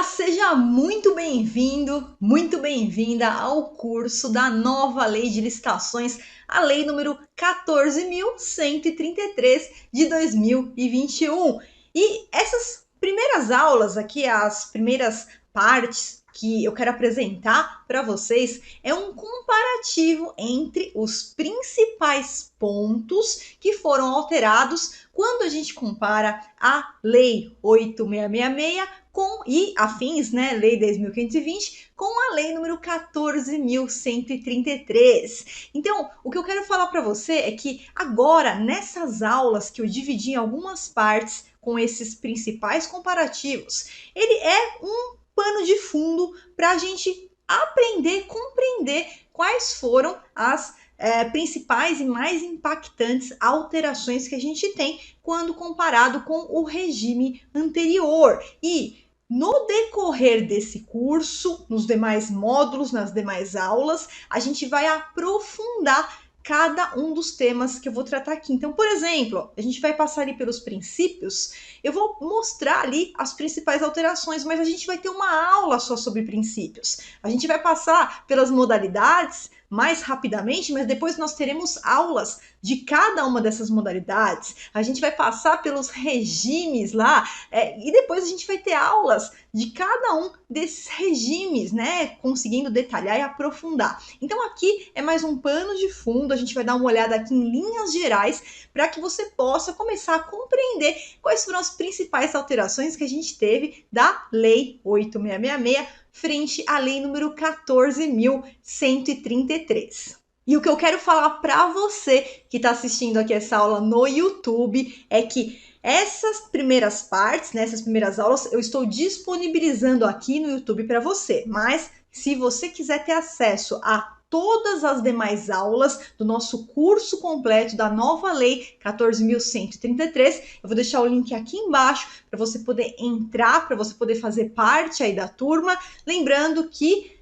Olá, seja muito bem-vindo, muito bem-vinda ao curso da nova Lei de Licitações, a Lei número 14.133 de 2021. E essas primeiras aulas aqui, as primeiras partes que eu quero apresentar para vocês, é um comparativo entre os principais pontos que foram alterados quando a gente compara a Lei 8666 e afins, né, Lei 10.520, com a Lei número 14.133. Então, o que eu quero falar para você é que agora, nessas aulas que eu dividi em algumas partes com esses principais comparativos, ele é um pano de fundo para a gente aprender, compreender quais foram as principais e mais impactantes alterações que a gente tem quando comparado com o regime anterior. E no decorrer desse curso, nos demais módulos, nas demais aulas, a gente vai aprofundar cada um dos temas que eu vou tratar aqui. Então, por exemplo, a gente vai passar ali pelos princípios, eu vou mostrar ali as principais alterações, mas a gente vai ter uma aula só sobre princípios. A gente vai passar pelas modalidades mais rapidamente, mas depois nós teremos aulas de cada uma dessas modalidades. A gente vai passar pelos regimes lá, e depois a gente vai ter aulas de cada um desses regimes, né? Conseguindo detalhar e aprofundar. Então aqui é mais um pano de fundo, a gente vai dar uma olhada aqui em linhas gerais para que você possa começar a compreender quais foram as principais alterações que a gente teve da Lei 8666 frente à Lei número 14.133. E o que eu quero falar para você que está assistindo aqui essa aula no YouTube é que essas primeiras partes, né, essas primeiras aulas, eu estou disponibilizando aqui no YouTube para você. Mas se você quiser ter acesso a todas as demais aulas do nosso curso completo da nova Lei 14.133, eu vou deixar o link aqui embaixo para você poder entrar, para você poder fazer parte aí da turma. Lembrando que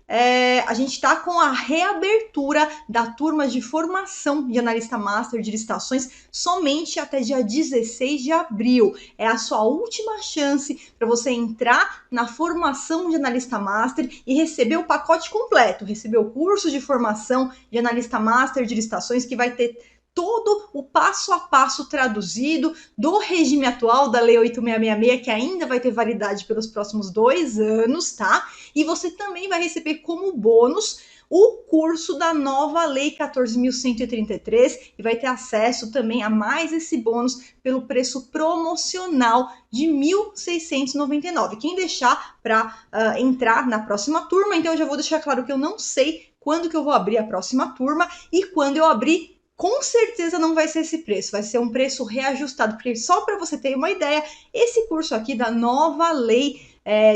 a gente está com a reabertura da turma de formação de analista master de licitações somente até dia 16 de abril. É a sua última chance para você entrar na formação de analista master e receber o pacote completo, receber o curso de formação de analista master de licitações, que vai ter todo o passo a passo traduzido do regime atual da Lei 8666, que ainda vai ter validade pelos próximos 2 anos, tá? E você também vai receber como bônus o curso da nova Lei 14.133 e vai ter acesso também a mais esse bônus pelo preço promocional de R$ 1.699. Quem deixar para entrar na próxima turma, então eu já vou deixar claro que eu não sei quando que eu vou abrir a próxima turma, e quando eu abrir, com certeza não vai ser esse preço, vai ser um preço reajustado, porque só para você ter uma ideia, esse curso aqui da nova Lei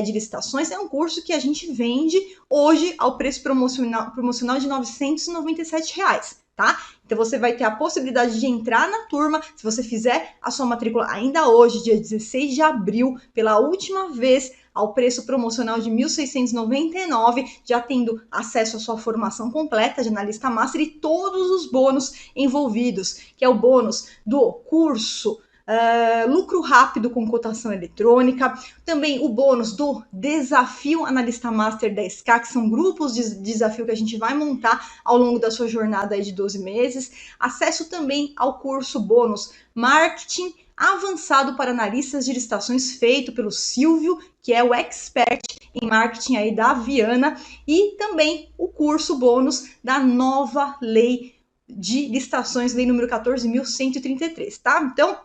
de licitações é um curso que a gente vende hoje ao preço promocional de R$ 997, tá? Então você vai ter a possibilidade de entrar na turma, se você fizer a sua matrícula ainda hoje, dia 16 de abril, pela última vez, ao preço promocional de R$ 1.699, já tendo acesso à sua formação completa de analista master e todos os bônus envolvidos, que é o bônus do curso lucro rápido com cotação eletrônica, também o bônus do desafio analista master 10K, que são grupos de desafio que a gente vai montar ao longo da sua jornada de 12 meses, acesso também ao curso bônus marketing avançado para analistas de licitações, feito pelo Silvio, que é o expert em marketing aí da Viana, e também o curso bônus da nova Lei de Licitações, Lei número 14.133, tá? Então,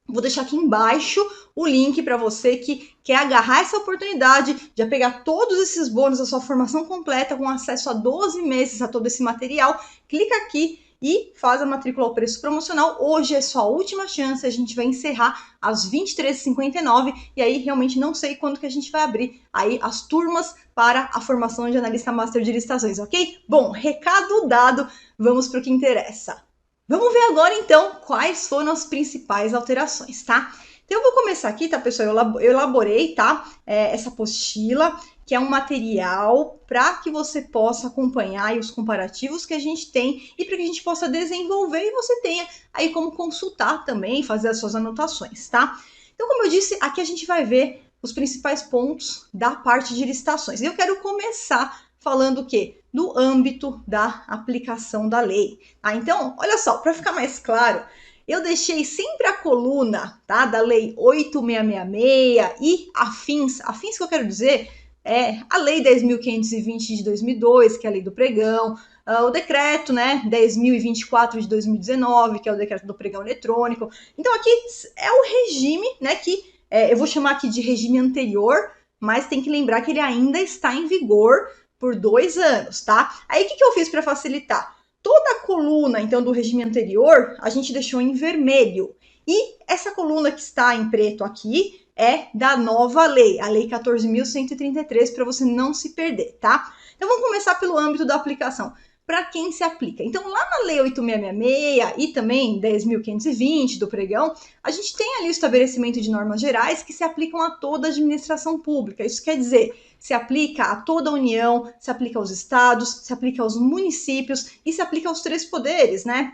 vou deixar aqui embaixo o link para você que quer agarrar essa oportunidade de pegar todos esses bônus da sua formação completa com acesso a 12 meses a todo esse material. Clica aqui e faz a matrícula ao preço promocional. Hoje é sua última chance, a gente vai encerrar às 23h59 e aí realmente não sei quando que a gente vai abrir aí as turmas para a formação de analista master de licitações, ok? Bom, recado dado, vamos para o que interessa. Vamos ver agora, então, quais foram as principais alterações, tá? Então, eu vou começar aqui, tá, pessoal? Eu elaborei, tá, essa apostila, que é um material para que você possa acompanhar aí os comparativos que a gente tem e para que a gente possa desenvolver e você tenha aí como consultar também, fazer as suas anotações, tá? Então, como eu disse, aqui a gente vai ver os principais pontos da parte de licitações. E eu quero começar falando o quê? Do âmbito da aplicação da lei. Tá? Então, olha só, para ficar mais claro, eu deixei sempre a coluna, tá, da Lei 8666 e afins que eu quero dizer é a Lei 10.520 de 2002, que é a Lei do Pregão, o decreto, né, 10.024 de 2019, que é o decreto do pregão eletrônico. Então aqui é o regime, né, que eu vou chamar aqui de regime anterior, mas tem que lembrar que ele ainda está em vigor por 2 anos, tá? Aí o que eu fiz para facilitar? Toda a coluna, então, do regime anterior, a gente deixou em vermelho. E essa coluna que está em preto aqui é da nova lei, a Lei 14.133, para você não se perder, tá? Então, vamos começar pelo âmbito da aplicação. Para quem se aplica? Então, lá na Lei 8666 e também 10.520 do pregão, a gente tem ali o estabelecimento de normas gerais que se aplicam a toda a administração pública. Isso quer dizer, se aplica a toda a União, se aplica aos estados, se aplica aos municípios e se aplica aos 3 poderes, né?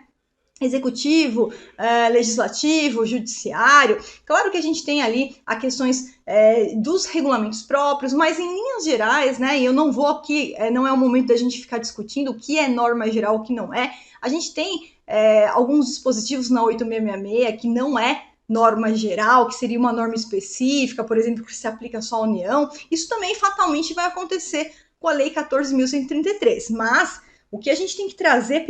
Executivo, legislativo, judiciário. Claro que a gente tem ali as questões dos regulamentos próprios, mas em linhas gerais, né, e eu não vou aqui, não é o momento da gente ficar discutindo o que é norma geral, o que não é. A gente tem alguns dispositivos na 8666 que não é norma geral, que seria uma norma específica, por exemplo, que se aplica só à União. Isso também fatalmente vai acontecer com a Lei 14.133, mas o que a gente tem que trazer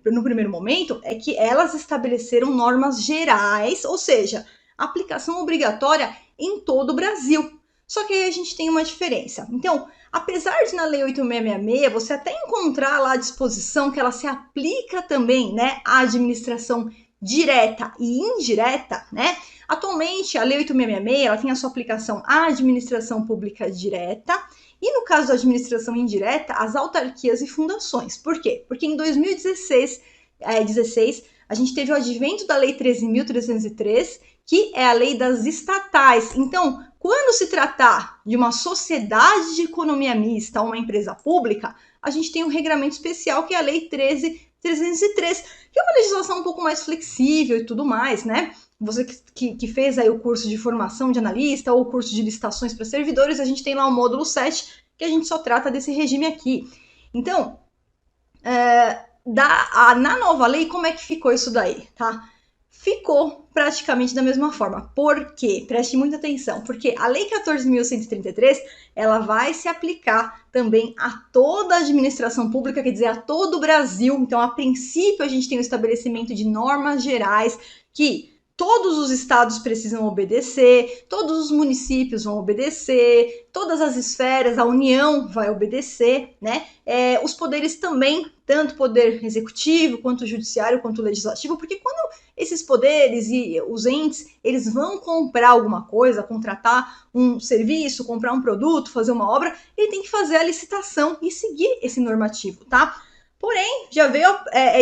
no primeiro momento é que elas estabeleceram normas gerais, ou seja, aplicação obrigatória em todo o Brasil. Só que aí a gente tem uma diferença. Então, apesar de na Lei 8666 você até encontrar lá a disposição que ela se aplica também, né, à administração direta e indireta, né? Atualmente, a Lei 8666 ela tem a sua aplicação à administração pública direta e no caso da administração indireta, as autarquias e fundações. Por quê? Porque em 2016, a gente teve o advento da Lei 13.303, que é a lei das estatais. Então, quando se tratar de uma sociedade de economia mista ou uma empresa pública, a gente tem um regramento especial que é a Lei 13.303, que é uma legislação um pouco mais flexível e tudo mais, né? Você que fez aí o curso de formação de analista ou o curso de licitações para servidores, a gente tem lá o módulo 7, que a gente só trata desse regime aqui. Então, na nova lei, como é que ficou isso daí, tá? Ficou praticamente da mesma forma. Por quê? Preste muita atenção, porque a Lei 14.133, ela vai se aplicar também a toda a administração pública, quer dizer, a todo o Brasil. Então, a princípio, a gente tem o estabelecimento de normas gerais que todos os estados precisam obedecer, todos os municípios vão obedecer, todas as esferas, a União vai obedecer, né? Os poderes também, tanto o poder executivo, quanto o judiciário, quanto o legislativo, porque quando esses poderes e os entes, eles vão comprar alguma coisa, contratar um serviço, comprar um produto, fazer uma obra, ele tem que fazer a licitação e seguir esse normativo, tá? Porém, já veio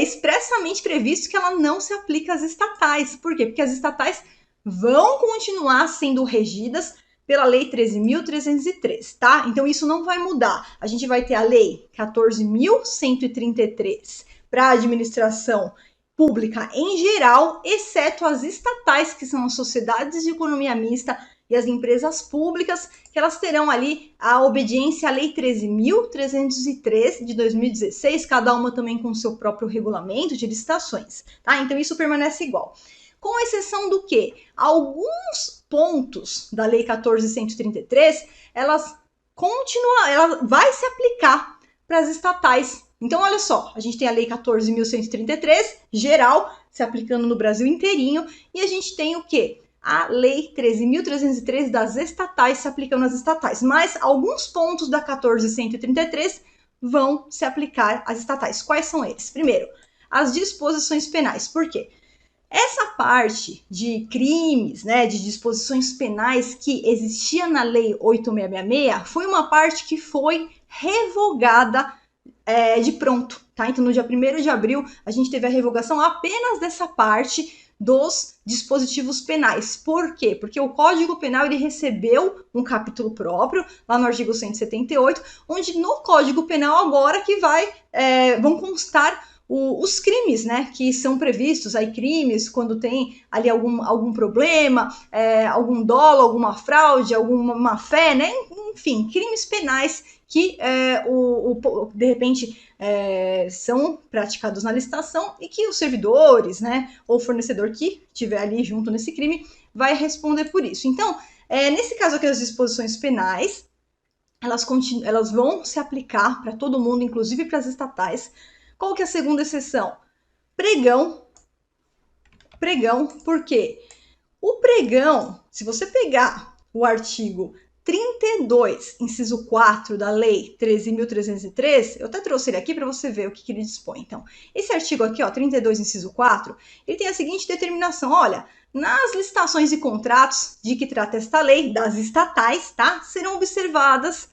expressamente previsto que ela não se aplica às estatais. Por quê? Porque as estatais vão continuar sendo regidas pela Lei 13.303, tá? Então, isso não vai mudar. A gente vai ter a Lei 14.133 para a administração pública em geral, exceto as estatais, que são as sociedades de economia mista e as empresas públicas, que elas terão ali a obediência à Lei 13.303 de 2016, cada uma também com o seu próprio regulamento de licitações, tá? Então isso permanece igual. Com exceção do que? Alguns pontos da Lei 14.133, ela vai se aplicar para as estatais. Então, olha só, a gente tem a Lei 14.133, geral, se aplicando no Brasil inteirinho, e a gente tem o quê? A Lei 13.303 das estatais se aplicando às estatais, mas alguns pontos da 14.133 vão se aplicar às estatais. Quais são eles? Primeiro, as disposições penais. Por quê? Essa parte de crimes, né, de disposições penais que existia na Lei 8666 foi uma parte que foi revogada de pronto, tá? Então, no dia 1º de abril, a gente teve a revogação apenas dessa parte dos dispositivos penais. Por quê? Porque o Código Penal ele recebeu um capítulo próprio, lá no artigo 178, onde no Código Penal agora que vão constar os crimes, né, que são previstos, aí crimes quando tem ali algum problema, algum dolo, alguma fraude, alguma má fé, né, enfim, crimes penais que de repente são praticados na licitação e que os servidores, né, ou o fornecedor que estiver ali junto nesse crime vai responder por isso. Então, nesse caso aqui, as disposições penais, elas vão se aplicar para todo mundo, inclusive para as estatais. Qual que é a segunda exceção? Pregão. Pregão, por quê? O pregão, se você pegar o artigo 32, inciso 4 da Lei 13.303, eu até trouxe ele aqui para você ver o que ele dispõe. Então, esse artigo aqui, ó, 32, inciso 4, ele tem a seguinte determinação, olha, nas licitações e contratos de que trata esta lei, das estatais, tá, serão observadas,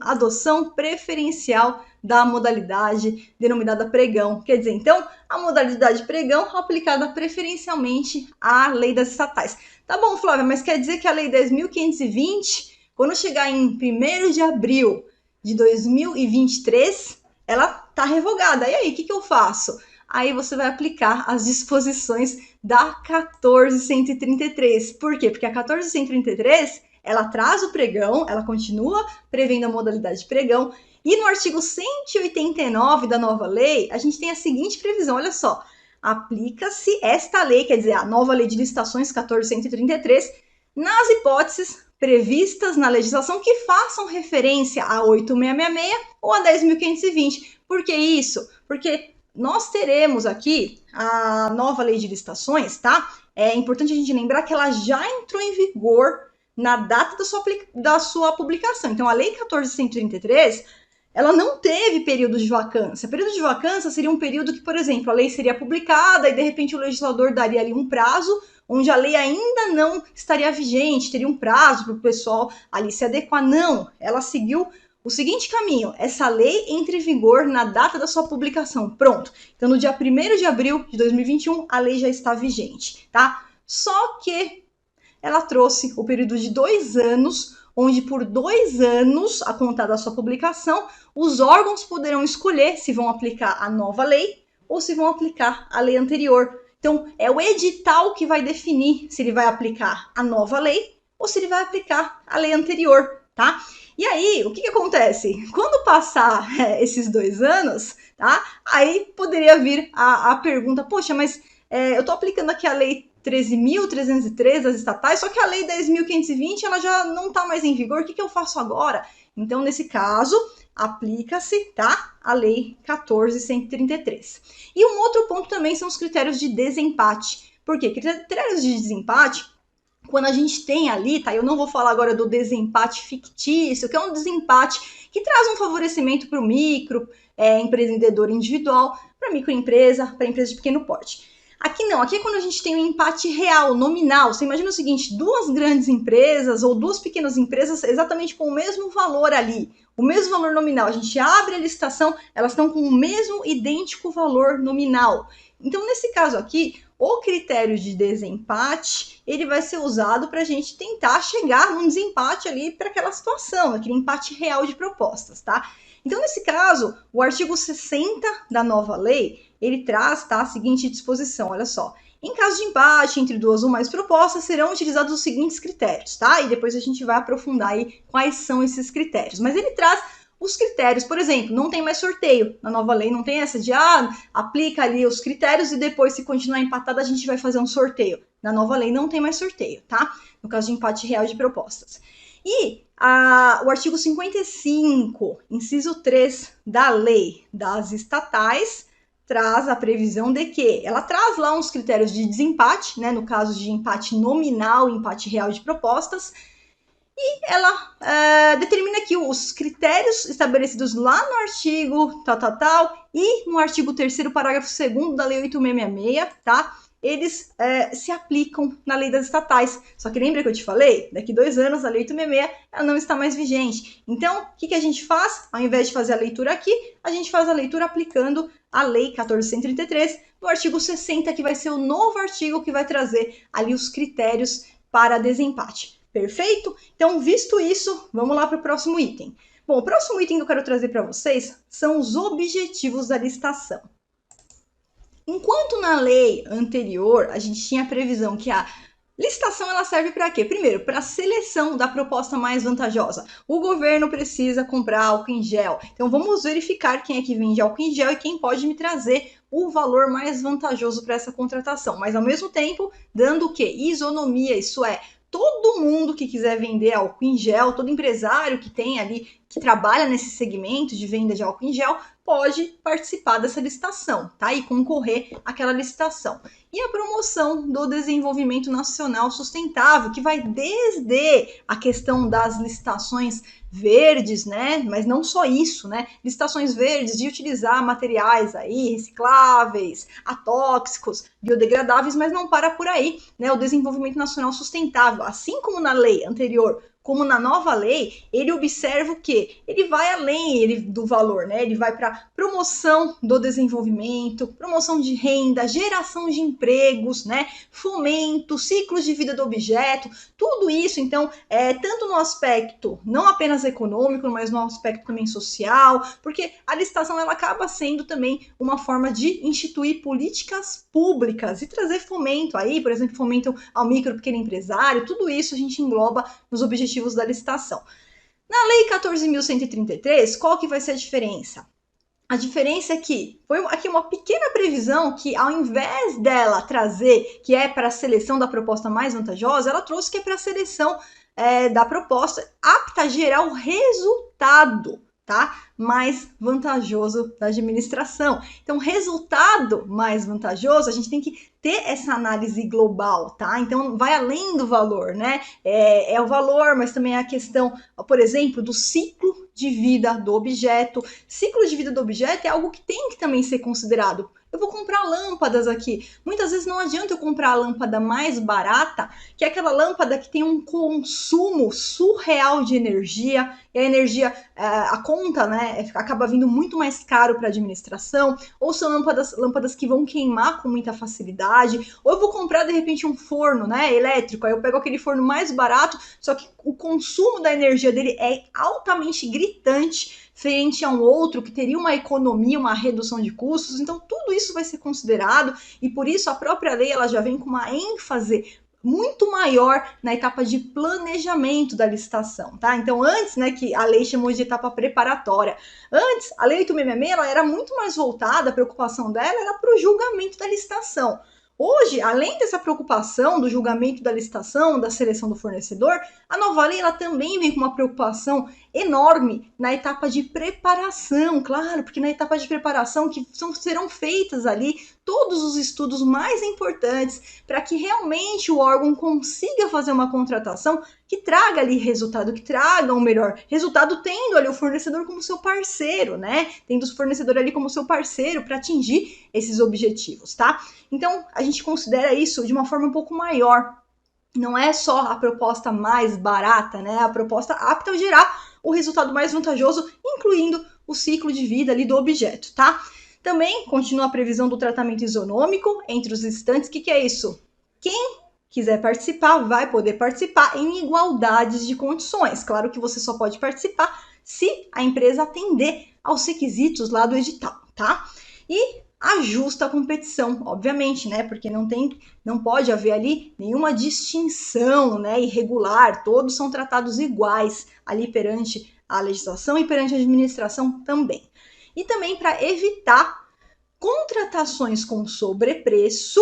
adoção preferencial da modalidade denominada pregão. Quer dizer, então, a modalidade pregão aplicada preferencialmente à lei das estatais. Tá bom, Flávia, mas quer dizer que a lei 10.520, quando chegar em 1º de abril de 2023, ela tá revogada. E aí, o que eu faço? Aí você vai aplicar as disposições da 14.133. Por quê? Porque a 14.133, ela traz o pregão, ela continua prevendo a modalidade pregão, e no artigo 189 da nova lei, a gente tem a seguinte previsão, olha só, aplica-se esta lei, quer dizer, a nova lei de licitações 14.133, nas hipóteses previstas na legislação que façam referência a 8.666 ou a 10.520. Por que isso? Porque nós teremos aqui a nova lei de licitações, tá? É importante a gente lembrar que ela já entrou em vigor na data da sua publicação. Então, a lei 14.133, ela não teve período de vacância. Período de vacância seria um período que, por exemplo, a lei seria publicada e, de repente, o legislador daria ali um prazo onde a lei ainda não estaria vigente, teria um prazo para o pessoal ali se adequar. Não, ela seguiu o seguinte caminho: essa lei entra em vigor na data da sua publicação. Pronto. Então, no dia 1º de abril de 2021, a lei já está vigente, tá? Só que ela trouxe o período de 2 anos, onde por 2 anos, a contar da sua publicação, os órgãos poderão escolher se vão aplicar a nova lei ou se vão aplicar a lei anterior. Então, é o edital que vai definir se ele vai aplicar a nova lei ou se ele vai aplicar a lei anterior, tá? E aí, o que acontece? Quando passar esses 2 anos, tá? Aí poderia vir a pergunta, poxa, mas eu tô aplicando aqui a lei 13.303 das estatais, só que a lei 10.520 ela já não está mais em vigor, o que eu faço agora? Então, nesse caso, aplica-se, tá, a lei 14.133. E um outro ponto também são os critérios de desempate. Por quê? Critérios de desempate, quando a gente tem ali, tá, eu não vou falar agora do desempate fictício, que é um desempate que traz um favorecimento para o empreendedor individual, para a microempresa, para a empresa de pequeno porte. Aqui não, aqui é quando a gente tem um empate real, nominal. Você imagina o seguinte, 2 grandes empresas ou 2 pequenas empresas exatamente com o mesmo valor ali, o mesmo valor nominal. A gente abre a licitação, elas estão com o mesmo idêntico valor nominal. Então, nesse caso aqui, o critério de desempate, ele vai ser usado para a gente tentar chegar num desempate ali para aquela situação, aquele empate real de propostas, tá? Então, nesse caso, o artigo 60 da nova lei, ele traz, tá, a seguinte disposição, olha só. Em caso de empate entre 2 ou mais propostas, serão utilizados os seguintes critérios, tá? E depois a gente vai aprofundar aí quais são esses critérios. Mas ele traz os critérios, por exemplo, não tem mais sorteio. Na nova lei não tem essa de, aplica ali os critérios e depois, se continuar empatado, a gente vai fazer um sorteio. Na nova lei não tem mais sorteio, tá? No caso de empate real de propostas. E o artigo 55, inciso 3 da lei das estatais, traz a previsão de que ela traz lá uns critérios de desempate, né, no caso de empate nominal, empate real de propostas, e ela determina que os critérios estabelecidos lá no artigo tal, e no artigo 3º, parágrafo 2º da lei 8.666, tá? Eles se aplicam na lei das estatais. Só que lembra que eu te falei? Daqui 2 anos a lei 866 ela não está mais vigente. Então, o que a gente faz? Ao invés de fazer a leitura aqui, a gente faz a leitura aplicando a lei 14.133 no artigo 60, que vai ser o novo artigo que vai trazer ali os critérios para desempate. Perfeito? Então, visto isso, vamos lá para o próximo item. Bom, o próximo item que eu quero trazer para vocês são os objetivos da licitação. Enquanto na lei anterior a gente tinha a previsão que a licitação ela serve para quê? Primeiro, para a seleção da proposta mais vantajosa. O governo precisa comprar álcool em gel. Então vamos verificar quem é que vende álcool em gel e quem pode me trazer o valor mais vantajoso para essa contratação. Mas ao mesmo tempo, dando o quê? Isonomia, isso é, todo mundo que quiser vender álcool em gel, todo empresário que tem ali, que trabalha nesse segmento de venda de álcool em gel, pode participar dessa licitação, tá? E concorrer àquela licitação. E a promoção do desenvolvimento nacional sustentável, que vai desde a questão das licitações verdes, né? Mas não só isso, né? Licitações verdes de utilizar materiais aí recicláveis, atóxicos, biodegradáveis, mas não para por aí, né? O desenvolvimento nacional sustentável, assim como na lei anterior, como na nova lei, ele observa o quê? Ele vai além do valor, né? Ele vai para promoção do desenvolvimento, promoção de renda, geração de empregos, né? Fomento, ciclos de vida do objeto, tudo isso, então, tanto no aspecto não apenas econômico, mas no aspecto também social, porque a licitação ela acaba sendo também uma forma de instituir políticas públicas e trazer fomento aí, por exemplo, fomento ao micro e pequeno empresário, tudo isso a gente engloba nos objetivos da licitação. Na Lei 14.133, qual que vai ser a diferença? A diferença é que foi aqui uma pequena previsão que, ao invés dela trazer que é para a seleção da proposta mais vantajosa, ela trouxe que é para a seleção da proposta apta a gerar o resultado, tá? Mais vantajoso da administração. Então, resultado mais vantajoso, a gente tem que ter essa análise global, tá? Então, vai além do valor, né? É o valor, mas também é a questão, por exemplo, do ciclo de vida do objeto. Ciclo de vida do objeto é algo que tem que também ser considerado. Eu vou comprar lâmpadas aqui. Muitas vezes não adianta eu comprar a lâmpada mais barata, que é aquela lâmpada que tem um consumo surreal de energia, e a energia, a conta, né, acaba vindo muito mais caro para a administração, ou são lâmpadas que vão queimar com muita facilidade, ou eu vou comprar de repente um forno, né, elétrico, aí eu pego aquele forno mais barato, só que o consumo da energia dele é altamente gritante, frente a um outro que teria uma economia, uma redução de custos. Então, tudo isso vai ser considerado e por isso a própria lei ela já vem com uma ênfase muito maior na etapa de planejamento da licitação, tá? Então, antes, né, que a lei chamou de etapa preparatória, antes, a lei 8666 ela era muito mais voltada, a preocupação dela era para o julgamento da licitação. Hoje, além dessa preocupação do julgamento da licitação, da seleção do fornecedor, a nova lei ela também vem com uma preocupação enorme na etapa de preparação, claro, porque na etapa de preparação que serão feitas ali todos os estudos mais importantes para que realmente o órgão consiga fazer uma contratação que traga ali resultado, que traga um melhor resultado, tendo ali o fornecedor como seu parceiro, né? Tendo o fornecedor ali como seu parceiro para atingir esses objetivos, tá? Então, a gente considera isso de uma forma um pouco maior. Não é só a proposta mais barata, né? A proposta apta a gerar o resultado mais vantajoso, incluindo o ciclo de vida ali do objeto, tá? Também continua a previsão do tratamento isonômico entre os licitantes. O que é isso? Quem quiser participar vai poder participar em igualdades de condições. Claro que você só pode participar se a empresa atender aos requisitos lá do edital, tá? E a justa competição, obviamente, né? Porque não pode haver ali nenhuma distinção, né, irregular, todos são tratados iguais ali perante a legislação e perante a administração também. E também para evitar contratações com sobrepreço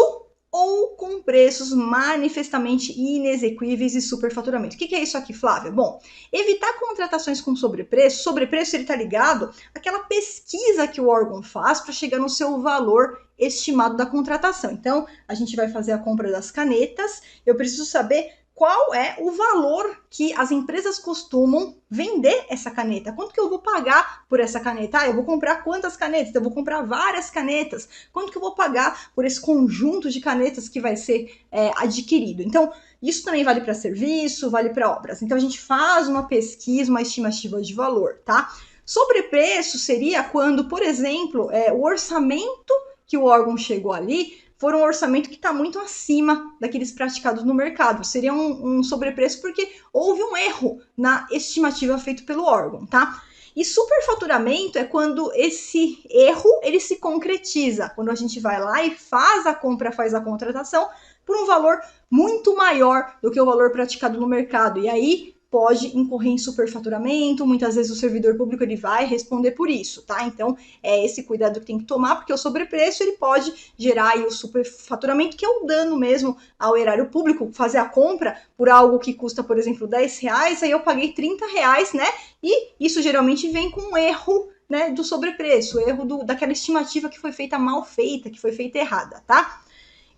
ou com preços manifestamente inexequíveis e superfaturamento. O que é isso aqui, Flávia? Bom, evitar contratações com sobrepreço ele está ligado àquela pesquisa que o órgão faz para chegar no seu valor estimado da contratação. Então, a gente vai fazer a compra das canetas, eu preciso saber qual é o valor que as empresas costumam vender essa caneta. Quanto que eu vou pagar por essa caneta? Eu vou comprar quantas canetas? Eu vou comprar várias canetas. Quanto que eu vou pagar por esse conjunto de canetas que vai ser adquirido? Então, isso também vale para serviço, vale para obras. Então, a gente faz uma pesquisa, uma estimativa de valor, tá? Sobrepreço seria quando, por exemplo, o orçamento que o órgão chegou ali for um orçamento que está muito acima daqueles praticados no mercado. Seria um sobrepreço porque houve um erro na estimativa feita pelo órgão, tá? E superfaturamento é quando esse erro ele se concretiza, quando a gente vai lá e faz a compra, faz a contratação por um valor muito maior do que o valor praticado no mercado. E aí pode incorrer em superfaturamento, muitas vezes o servidor público ele vai responder por isso, tá? Então, é esse cuidado que tem que tomar, porque o sobrepreço ele pode gerar aí o superfaturamento, que é o dano mesmo ao erário público, fazer a compra por algo que custa, por exemplo, R$10, aí eu paguei R$30, né? E isso geralmente vem com um erro, né, do sobrepreço, erro daquela estimativa que foi feita mal feita, que foi feita errada, tá?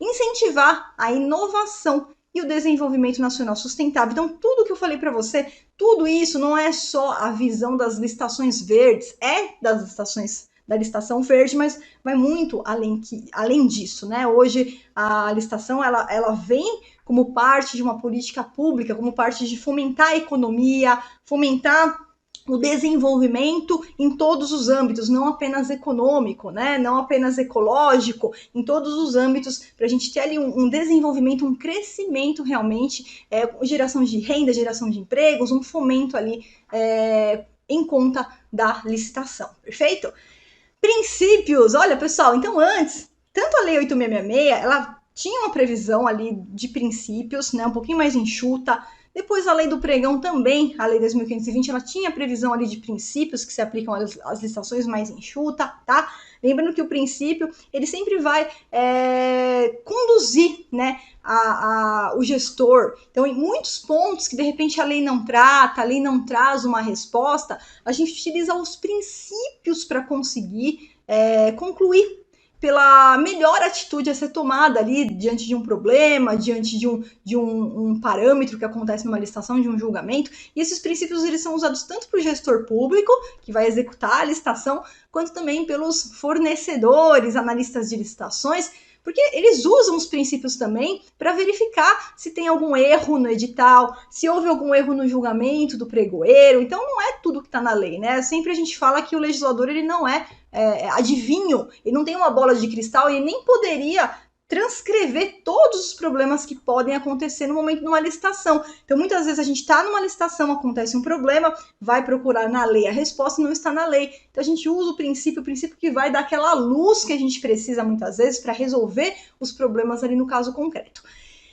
Incentivar a inovação e o desenvolvimento nacional sustentável. Então, tudo que eu falei para você, tudo isso não é só a visão das licitações verdes, é das licitações da licitação verde, mas vai muito além disso, né? Hoje a licitação ela vem como parte de uma política pública, como parte de fomentar a economia, fomentar o desenvolvimento em todos os âmbitos, não apenas econômico, né? Não apenas ecológico, em todos os âmbitos, para a gente ter ali um desenvolvimento, um crescimento realmente, geração de renda, geração de empregos, um fomento ali em conta da licitação, perfeito? Princípios, olha pessoal, então antes, tanto a Lei 8666, ela tinha uma previsão ali de princípios, né, um pouquinho mais enxuta. Depois a Lei do Pregão também, a Lei 10.520, ela tinha previsão ali de princípios que se aplicam às licitações mais enxuta, tá? Lembrando que o princípio, ele sempre vai conduzir, né, o gestor. Então, em muitos pontos que de repente a lei não trata, a lei não traz uma resposta, a gente utiliza os princípios para conseguir concluir pela melhor atitude a ser tomada ali diante de um problema, diante de um parâmetro que acontece numa licitação, de um julgamento. E esses princípios eles são usados tanto para o gestor público, que vai executar a licitação, quanto também pelos fornecedores, analistas de licitações, porque eles usam os princípios também para verificar se tem algum erro no edital, se houve algum erro no julgamento do pregoeiro. Então não é tudo que está na lei, né? Sempre a gente fala que o legislador ele não é adivinho, ele não tem uma bola de cristal e nem poderia transcrever todos os problemas que podem acontecer no momento de uma licitação. Então, muitas vezes a gente está numa licitação, acontece um problema, vai procurar na lei a resposta não está na lei. Então, a gente usa o princípio que vai dar aquela luz que a gente precisa muitas vezes para resolver os problemas ali no caso concreto.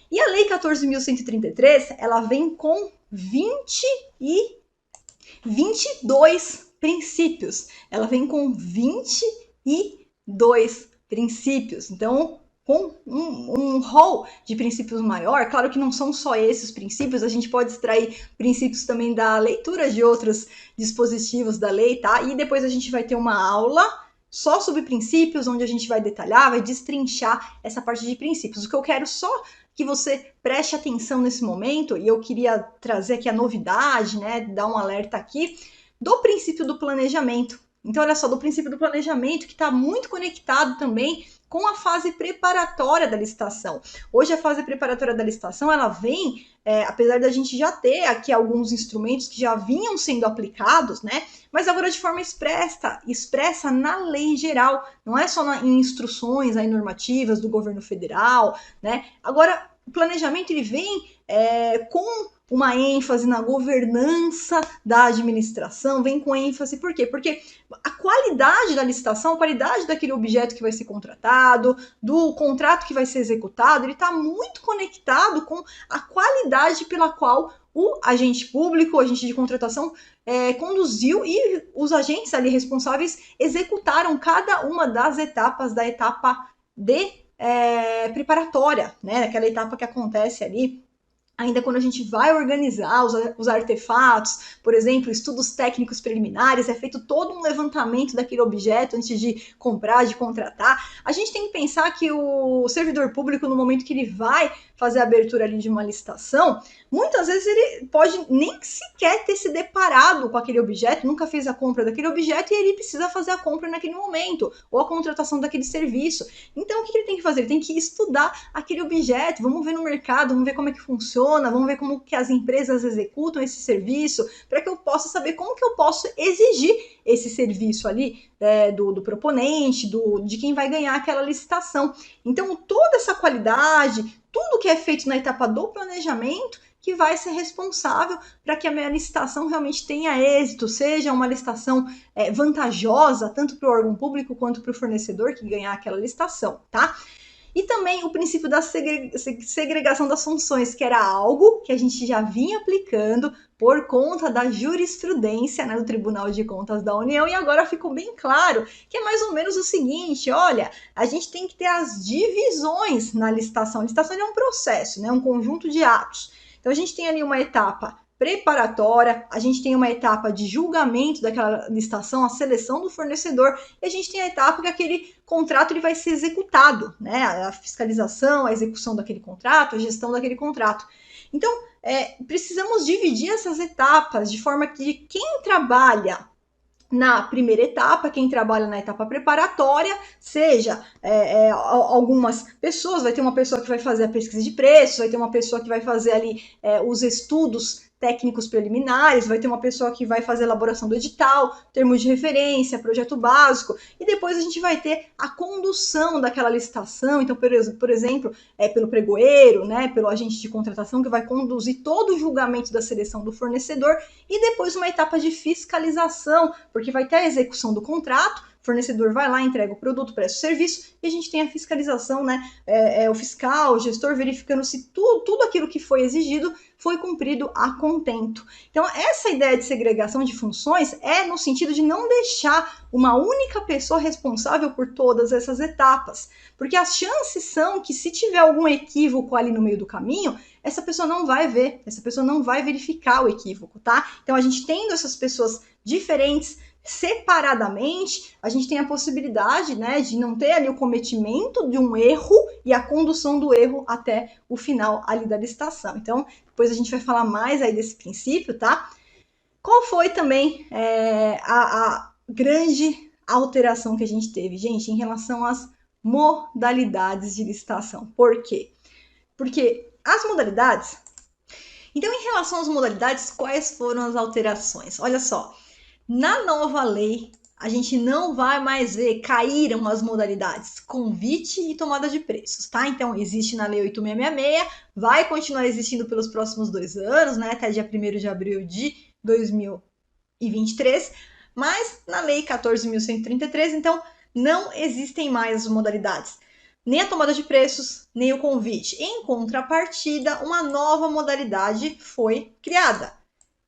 E a Lei 14.133, ela vem com 22 princípios. Ela vem com 22 princípios. Então, com um rol de princípios maior, claro que não são só esses princípios, a gente pode extrair princípios também da leitura de outros dispositivos da lei, tá? E depois a gente vai ter uma aula só sobre princípios, onde a gente vai detalhar, vai destrinchar essa parte de princípios. O que eu quero só que você preste atenção nesse momento, e eu queria trazer aqui a novidade, né, dar um alerta aqui, do princípio do planejamento. Então, olha só, do princípio do planejamento, que está muito conectado também com a fase preparatória da licitação. Hoje, a fase preparatória da licitação, ela vem, apesar da gente já ter aqui alguns instrumentos que já vinham sendo aplicados, né? Mas agora de forma expressa na lei geral, não é só em instruções aí, normativas do governo federal, né? Agora, o planejamento, ele vem com uma ênfase na governança da administração, vem com ênfase, por quê? Porque a qualidade da licitação, a qualidade daquele objeto que vai ser contratado, do contrato que vai ser executado, ele está muito conectado com a qualidade pela qual o agente público, o agente de contratação, conduziu e os agentes ali responsáveis executaram cada uma das etapas da etapa de preparatória, né? Aquela etapa que acontece ali ainda quando a gente vai organizar os artefatos, por exemplo, estudos técnicos preliminares, é feito todo um levantamento daquele objeto antes de comprar, de contratar. A gente tem que pensar que o servidor público, no momento que ele vai fazer a abertura ali de uma licitação, muitas vezes ele pode nem sequer ter se deparado com aquele objeto, nunca fez a compra daquele objeto e ele precisa fazer a compra naquele momento, ou a contratação daquele serviço. Então, o que ele tem que fazer? Ele tem que estudar aquele objeto, vamos ver no mercado, vamos ver como é que funciona, vamos ver como que as empresas executam esse serviço, para que eu possa saber como que eu posso exigir esse serviço ali do proponente, de quem vai ganhar aquela licitação. Então, toda essa qualidade, tudo que é feito na etapa do planejamento que vai ser responsável para que a minha licitação realmente tenha êxito, seja uma licitação vantajosa, tanto para o órgão público quanto para o fornecedor que ganhar aquela licitação, tá? E também o princípio da segregação das funções, que era algo que a gente já vinha aplicando por conta da jurisprudência, né, do Tribunal de Contas da União, e agora ficou bem claro que é mais ou menos o seguinte: olha, a gente tem que ter as divisões na licitação. A licitação é um processo, né, um conjunto de atos. Então a gente tem ali uma etapa preparatória, a gente tem uma etapa de julgamento daquela licitação, a seleção do fornecedor, e a gente tem a etapa que aquele contrato ele vai ser executado, né? A fiscalização, a execução daquele contrato, a gestão daquele contrato. Então, precisamos dividir essas etapas de forma que quem trabalha na primeira etapa, quem trabalha na etapa preparatória, seja algumas pessoas, vai ter uma pessoa que vai fazer a pesquisa de preços, vai ter uma pessoa que vai fazer ali os estudos técnicos preliminares, vai ter uma pessoa que vai fazer a elaboração do edital, termos de referência, projeto básico, e depois a gente vai ter a condução daquela licitação. Então, por exemplo, pelo pregoeiro, né, pelo agente de contratação, que vai conduzir todo o julgamento da seleção do fornecedor, e depois uma etapa de fiscalização, porque vai ter a execução do contrato, o fornecedor vai lá, entrega o produto, presta o serviço, e a gente tem a fiscalização, né? O fiscal, o gestor, verificando se tudo aquilo que foi exigido foi cumprido a contento. Então, essa ideia de segregação de funções é no sentido de não deixar uma única pessoa responsável por todas essas etapas, porque as chances são que, se tiver algum equívoco ali no meio do caminho, essa pessoa não vai ver, essa pessoa não vai verificar o equívoco, tá? Então, a gente tendo essas pessoas diferentes, separadamente, a gente tem a possibilidade, né, de não ter ali o cometimento de um erro e a condução do erro até o final ali da licitação. Então, depois a gente vai falar mais aí desse princípio, tá? Qual foi também a grande alteração que a gente teve, gente, em relação às modalidades de licitação? Por quê? Porque as modalidades... Então, em relação às modalidades, quais foram as alterações? Olha só, na nova lei, a gente não vai mais ver, caíram as modalidades convite e tomada de preços, tá? Então, existe na lei 8666, vai continuar existindo pelos próximos 2 anos, né? Até dia 1º de abril de 2023, mas na lei 14.133, então, não existem mais as modalidades, nem a tomada de preços, nem o convite. Em contrapartida, uma nova modalidade foi criada,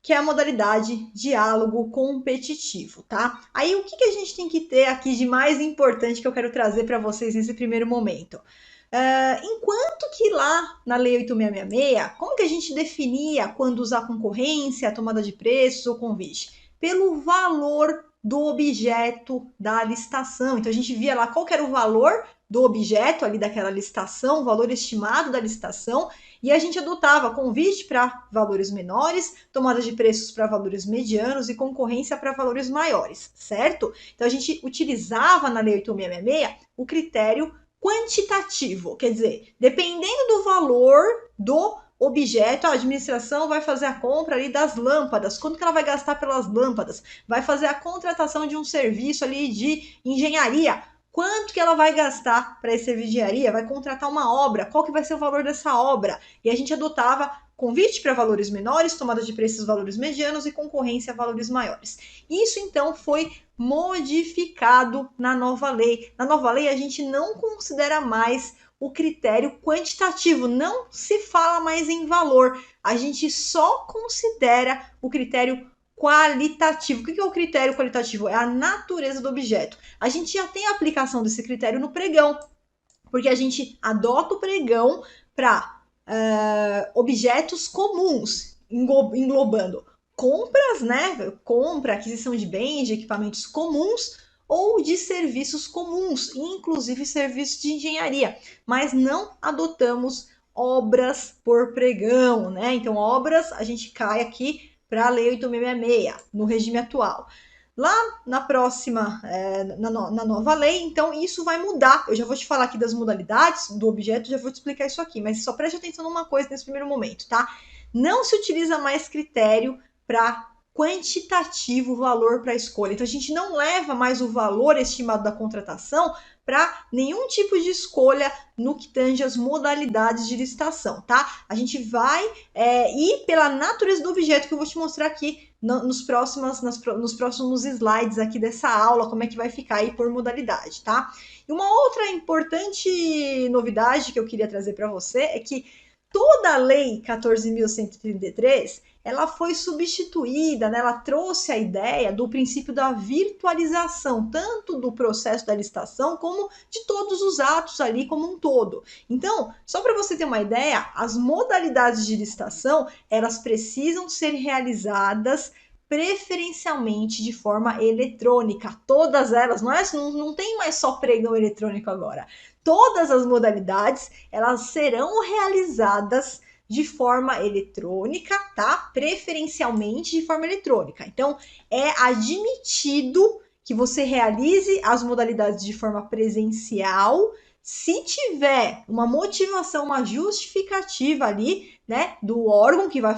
que é a modalidade diálogo competitivo, tá? Aí o que a gente tem que ter aqui de mais importante que eu quero trazer para vocês nesse primeiro momento? Enquanto que lá na Lei 8.666, como que a gente definia quando usar concorrência, tomada de preços ou convite? Pelo valor do objeto da licitação. Então a gente via lá qual que era o valor do objeto ali daquela licitação, o valor estimado da licitação, e a gente adotava convite para valores menores, tomada de preços para valores medianos e concorrência para valores maiores, certo? Então a gente utilizava na Lei 8.666 o critério quantitativo, quer dizer, dependendo do valor do objeto, a administração vai fazer a compra ali das lâmpadas, quanto que ela vai gastar pelas lâmpadas, vai fazer a contratação de um serviço ali de engenharia, quanto que ela vai gastar para esse serviço de engenharia, vai contratar uma obra, qual que vai ser o valor dessa obra, e a gente adotava convite para valores menores, tomada de preços valores medianos e concorrência a valores maiores. Isso então foi modificado na nova lei. Na nova lei a gente não considera mais o critério quantitativo, não se fala mais em valor, a gente só considera o critério qualitativo. O que é o critério qualitativo? É a natureza do objeto. A gente já tem a aplicação desse critério no pregão, porque a gente adota o pregão para objetos comuns, englobando compras, né? Compra, aquisição de bens, de equipamentos comuns ou de serviços comuns, inclusive serviços de engenharia, mas não adotamos obras por pregão, né? Então, obras, a gente cai aqui para a Lei 8.666, no regime atual. Lá na próxima, na nova lei, então isso vai mudar. Eu já vou te falar aqui das modalidades do objeto, já vou te explicar isso aqui, mas só preste atenção numa coisa nesse primeiro momento, tá? Não se utiliza mais critério para quantitativo valor para a escolha. Então, a gente não leva mais o valor estimado da contratação para nenhum tipo de escolha no que tange as modalidades de licitação, tá? A gente vai ir pela natureza do objeto, que eu vou te mostrar aqui nos próximos slides aqui dessa aula, como é que vai ficar aí por modalidade, tá? E uma outra importante novidade que eu queria trazer para você é que toda a Lei 14.133, ela foi substituída, né? Ela trouxe a ideia do princípio da virtualização, tanto do processo da licitação como de todos os atos ali como um todo. Então, só para você ter uma ideia, as modalidades de licitação, elas precisam ser realizadas preferencialmente de forma eletrônica. Todas elas, não tem mais só pregão eletrônico agora. Todas as modalidades, elas serão realizadas de forma eletrônica, tá? Preferencialmente de forma eletrônica. Então, é admitido que você realize as modalidades de forma presencial, se tiver uma motivação, uma justificativa ali, né, do órgão que vai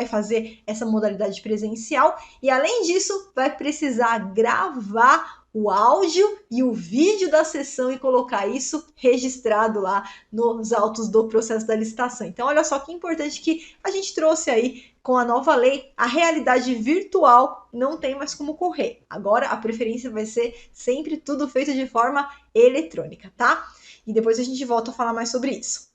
fazer essa modalidade presencial, e além disso, vai precisar gravar o áudio e o vídeo da sessão e colocar isso registrado lá nos autos do processo da licitação. Então, olha só que importante que a gente trouxe aí com a nova lei, a realidade virtual não tem mais como correr. Agora, a preferência vai ser sempre tudo feito de forma eletrônica, tá? E depois a gente volta a falar mais sobre isso.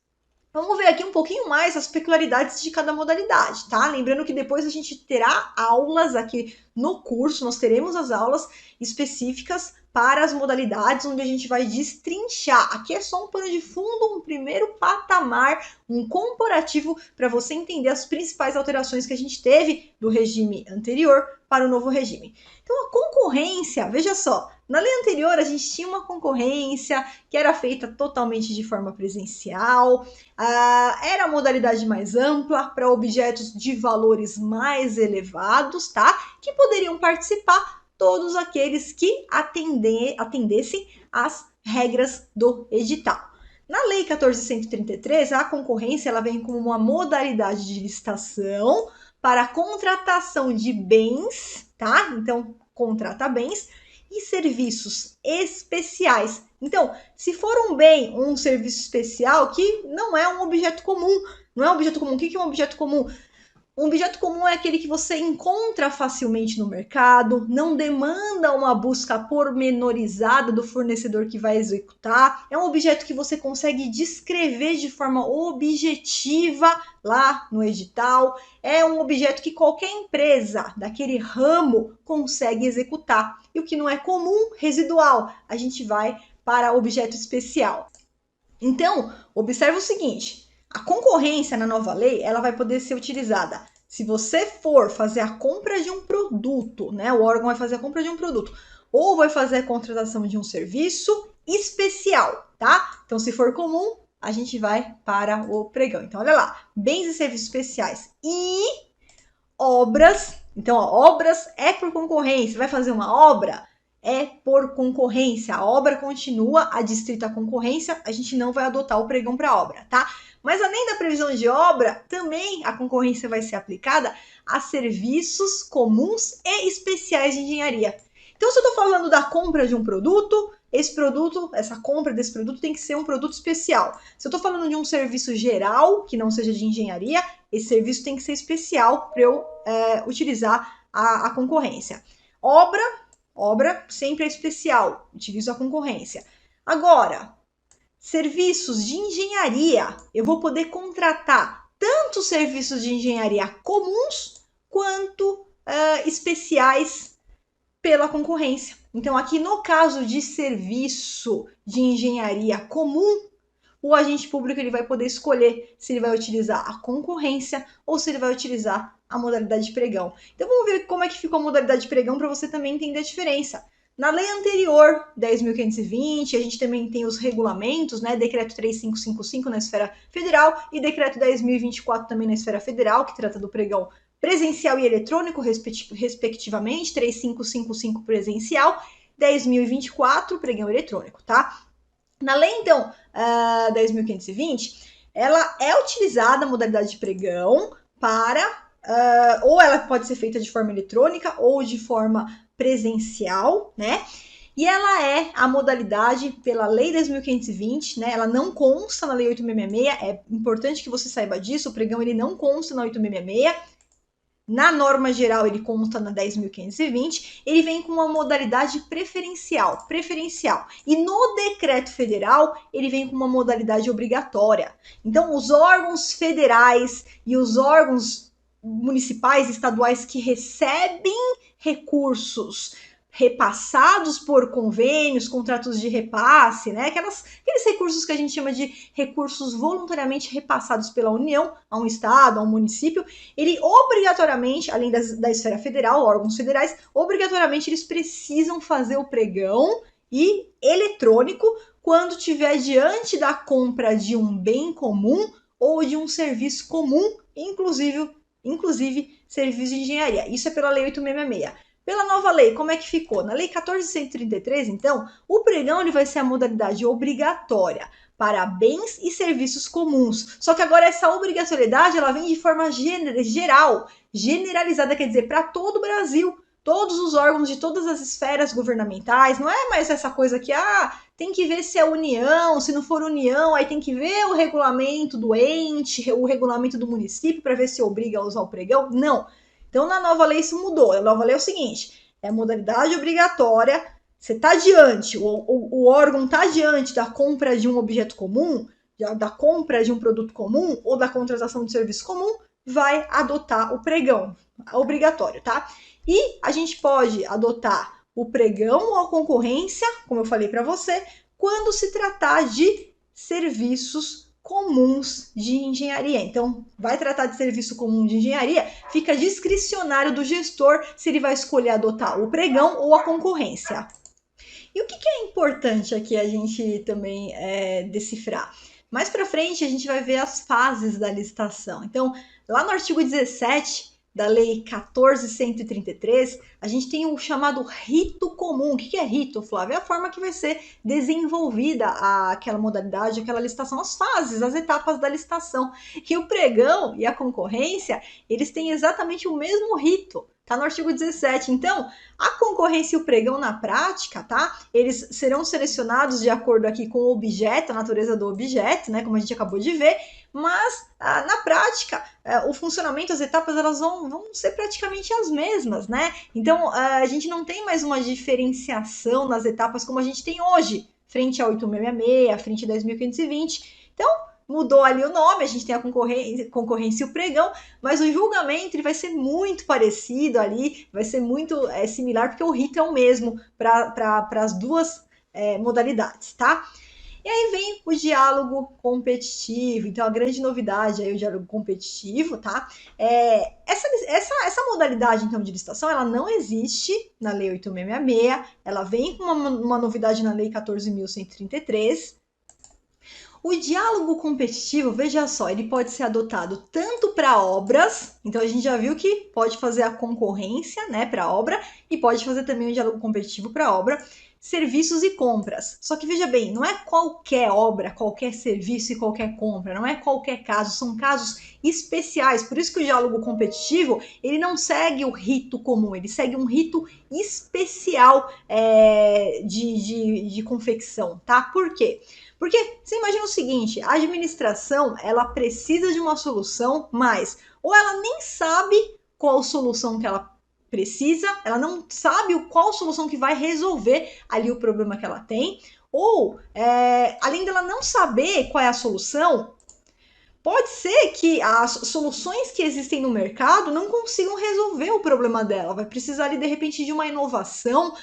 Vamos ver aqui um pouquinho mais as peculiaridades de cada modalidade, tá? Lembrando que depois a gente terá aulas aqui no curso, nós teremos as aulas específicas para as modalidades, onde a gente vai destrinchar. Aqui é só um pano de fundo, um primeiro patamar, um comparativo para você entender as principais alterações que a gente teve do regime anterior para o novo regime. Então, a concorrência, veja só, na lei anterior a gente tinha uma concorrência que era feita totalmente de forma presencial, era a modalidade mais ampla para objetos de valores mais elevados, tá? Que poderiam participar todos aqueles que atendessem às regras do edital. Na Lei 14.133, a concorrência ela vem como uma modalidade de licitação para a contratação de bens, tá? Então, contrata bens e serviços especiais. Então, se for um bem ou um serviço especial que não é um objeto comum, não é um objeto comum. O que é um objeto comum? Um objeto comum é aquele que você encontra facilmente no mercado, não demanda uma busca pormenorizada do fornecedor que vai executar, é um objeto que você consegue descrever de forma objetiva lá no edital, é um objeto que qualquer empresa daquele ramo consegue executar. E o que não é comum, residual, a gente vai para objeto especial. Então, observe o seguinte, a concorrência na nova lei, ela vai poder ser utilizada se você for fazer a compra de um produto, né? O órgão vai fazer a compra de um produto, ou vai fazer a contratação de um serviço especial, tá? Então, se for comum, a gente vai para o pregão. Então, olha lá, bens e serviços especiais e obras. Então, ó, obras é por concorrência. Vai fazer uma obra? É por concorrência. A obra continua adstrita à concorrência, a gente não vai adotar o pregão para obra, tá? Mas além da previsão de obra, também a concorrência vai ser aplicada a serviços comuns e especiais de engenharia. Então, se eu estou falando da compra de um produto, essa compra desse produto tem que ser um produto especial. Se eu estou falando de um serviço geral, que não seja de engenharia, esse serviço tem que ser especial para eu utilizar a concorrência. Obra sempre é especial, utilizo a concorrência. Agora, serviços de engenharia, eu vou poder contratar tanto serviços de engenharia comuns quanto especiais pela concorrência. Então, aqui no caso de serviço de engenharia comum, o agente público ele vai poder escolher se ele vai utilizar a concorrência ou se ele vai utilizar a modalidade de pregão. Então, vamos ver como é que ficou a modalidade de pregão para você também entender a diferença. Na lei anterior, 10.520, a gente também tem os regulamentos, né? Decreto 3555 na esfera federal e Decreto 10.024 também na esfera federal, que trata do pregão presencial e eletrônico, respectivamente, 3555 presencial, 10.024 pregão eletrônico, tá? Na lei, então, 10.520, ela é utilizada a modalidade de pregão para ou ela pode ser feita de forma eletrônica ou de forma presencial, né? E ela é a modalidade pela Lei 10.520, né? Ela não consta na Lei 8.666, é importante que você saiba disso, o pregão ele não consta na 8.666, na norma geral ele consta na 10.520, ele vem com uma modalidade preferencial, e no decreto federal ele vem com uma modalidade obrigatória. Então os órgãos federais e os órgãos municipais, estaduais que recebem recursos repassados por convênios, contratos de repasse, né? Aqueles recursos que a gente chama de recursos voluntariamente repassados pela União a um estado, a um município, ele obrigatoriamente, além da esfera federal, órgãos federais, obrigatoriamente eles precisam fazer o pregão e eletrônico quando tiver diante da compra de um bem comum ou de um serviço comum, inclusive serviço de engenharia. Isso é pela Lei 8.666. Pela nova lei, como é que ficou? Na Lei 14.133, então, o pregão ele vai ser a modalidade obrigatória para bens e serviços comuns. Só que agora essa obrigatoriedade ela vem de forma geral, generalizada, quer dizer, para todo o Brasil. Todos os órgãos de todas as esferas governamentais, não é mais essa coisa que, tem que ver se é União, se não for União, aí tem que ver o regulamento do ente, o regulamento do município para ver se obriga a usar o pregão. Não. Então, na nova lei isso mudou. A nova lei é o seguinte, é modalidade obrigatória, você está diante, o órgão está diante da compra de um objeto comum, da compra de um produto comum ou da contratação de serviço comum, vai adotar o pregão, obrigatório, tá? E a gente pode adotar o pregão ou a concorrência, como eu falei para você, quando se tratar de serviços comuns de engenharia. Então, vai tratar de serviço comum de engenharia, fica discricionário do gestor se ele vai escolher adotar o pregão ou a concorrência. E o que é importante aqui a gente também decifrar? Mais para frente a gente vai ver as fases da licitação. Então, lá no artigo 17 da Lei 14.133, a gente tem o chamado rito comum. O que é rito, Flávia? É a forma que vai ser desenvolvida aquela modalidade, aquela licitação, as fases, as etapas da licitação. E o pregão e a concorrência, eles têm exatamente o mesmo rito. Tá no artigo 17. Então, a concorrência e o pregão na prática, tá? Eles serão selecionados de acordo aqui com o objeto, a natureza do objeto, né? Como a gente acabou de ver, mas na prática, o funcionamento, as etapas, elas vão ser praticamente as mesmas, né? Então, a gente não tem mais uma diferenciação nas etapas como a gente tem hoje, frente a 8.666, frente a 10.520. Então, mudou ali o nome, a gente tem a concorrência e o pregão, mas o julgamento ele vai ser muito parecido ali, vai ser muito similar, porque o rito é o mesmo para as duas modalidades, tá? E aí vem o diálogo competitivo. Então, a grande novidade aí é o diálogo competitivo, tá? Essa modalidade, então, de licitação, ela não existe na Lei 8.666, ela vem com uma novidade na Lei 14.133. O diálogo competitivo, veja só, ele pode ser adotado tanto para obras, então a gente já viu que pode fazer a concorrência, né, para obra, e pode fazer também o diálogo competitivo para obra, serviços e compras. Só que veja bem, não é qualquer obra, qualquer serviço e qualquer compra, não é qualquer caso, são casos especiais. Por isso que o diálogo competitivo, ele não segue o rito comum, ele segue um rito especial de confecção, tá? Por quê? Porque você imagina o seguinte, a administração, ela precisa de uma solução, mas ou ela nem sabe qual solução que ela precisa, ela não sabe qual solução que vai resolver ali o problema que ela tem, ou além dela não saber qual é a solução, pode ser que as soluções que existem no mercado não consigam resolver o problema dela. Vai precisar ali, de repente, de uma inovação,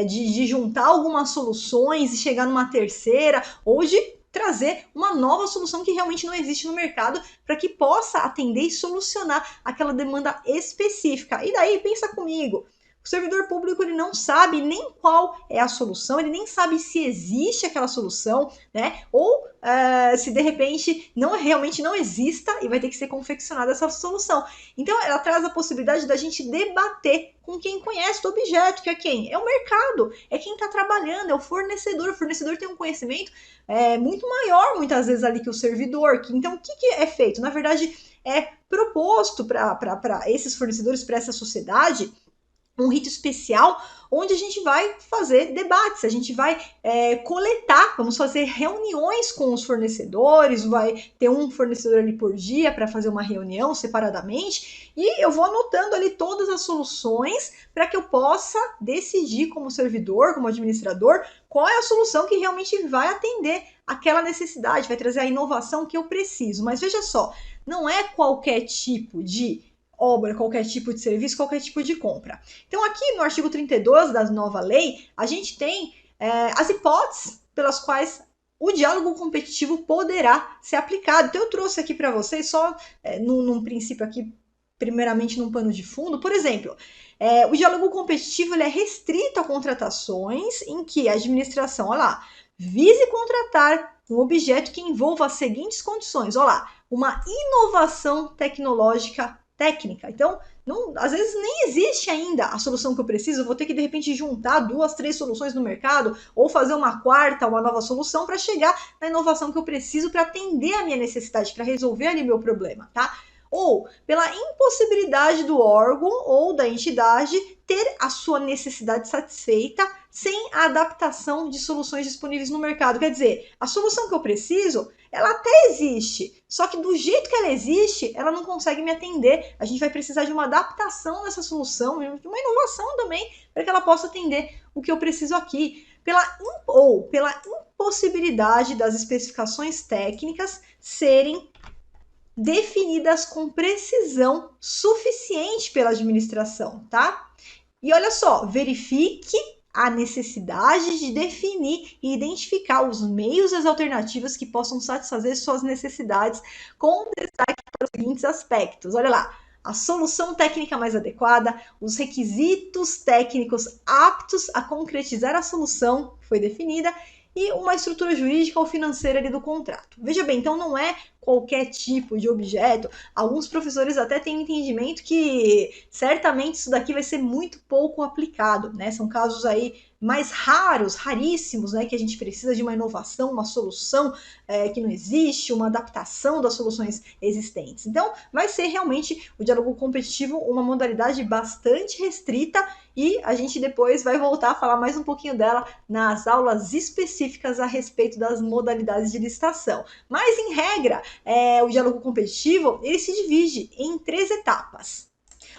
de juntar algumas soluções e chegar numa terceira, ou de trazer uma nova solução que realmente não existe no mercado para que possa atender e solucionar aquela demanda específica. E daí, pensa comigo, O servidor público ele não sabe nem qual é a solução, ele nem sabe se existe aquela solução, né? Ou se de repente realmente não exista e vai ter que ser confeccionada essa solução. Então ela traz a possibilidade da gente debater com quem conhece do objeto, que é quem? É o mercado, é quem está trabalhando, é o fornecedor. O fornecedor tem um conhecimento muito maior, muitas vezes, ali que o servidor. Então, o que é feito? Na verdade, é proposto para esses fornecedores, para essa sociedade, um rito especial onde a gente vai fazer debates, a gente vai coletar, vamos fazer reuniões com os fornecedores, vai ter um fornecedor ali por dia para fazer uma reunião separadamente e eu vou anotando ali todas as soluções para que eu possa decidir como servidor, como administrador, qual é a solução que realmente vai atender aquela necessidade, vai trazer a inovação que eu preciso. Mas veja só, não é qualquer tipo de obra, qualquer tipo de serviço, qualquer tipo de compra. Então, aqui no artigo 32 da nova lei, a gente tem as hipóteses pelas quais o diálogo competitivo poderá ser aplicado. Então, eu trouxe aqui para vocês só num princípio aqui, primeiramente num pano de fundo. Por exemplo, o diálogo competitivo ele é restrito a contratações em que a administração, olha lá, vise contratar um objeto que envolva as seguintes condições, olha lá, uma inovação tecnológica técnica. Então, às vezes nem existe ainda a solução que eu preciso, eu vou ter que de repente juntar 2, 3 soluções no mercado ou fazer uma quarta, uma nova solução para chegar na inovação que eu preciso para atender a minha necessidade, para resolver ali meu problema, tá? Ou pela impossibilidade do órgão ou da entidade ter a sua necessidade satisfeita sem a adaptação de soluções disponíveis no mercado. Quer dizer, a solução que eu preciso, ela até existe, só que do jeito que ela existe, ela não consegue me atender. A gente vai precisar de uma adaptação dessa solução, de uma inovação também, para que ela possa atender o que eu preciso aqui. Pela impossibilidade das especificações técnicas serem definidas com precisão suficiente pela administração, tá? E olha só, verifique a necessidade de definir e identificar os meios e as alternativas que possam satisfazer suas necessidades com destaque para os seguintes aspectos. Olha lá, a solução técnica mais adequada, os requisitos técnicos aptos a concretizar a solução que foi definida e uma estrutura jurídica ou financeira ali do contrato. Veja bem, então não é qualquer tipo de objeto. Alguns professores até têm entendimento que certamente isso daqui vai ser muito pouco aplicado, né? São casos aí mais raros, raríssimos, né? Que a gente precisa de uma inovação, uma solução que não existe, uma adaptação das soluções existentes. Então, vai ser realmente o diálogo competitivo uma modalidade bastante restrita e a gente depois vai voltar a falar mais um pouquinho dela nas aulas específicas a respeito das modalidades de licitação. Mas, em regra, o diálogo competitivo ele se divide em 3 etapas.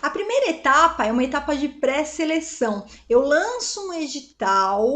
A primeira etapa é uma etapa de pré-seleção. Eu lanço um edital,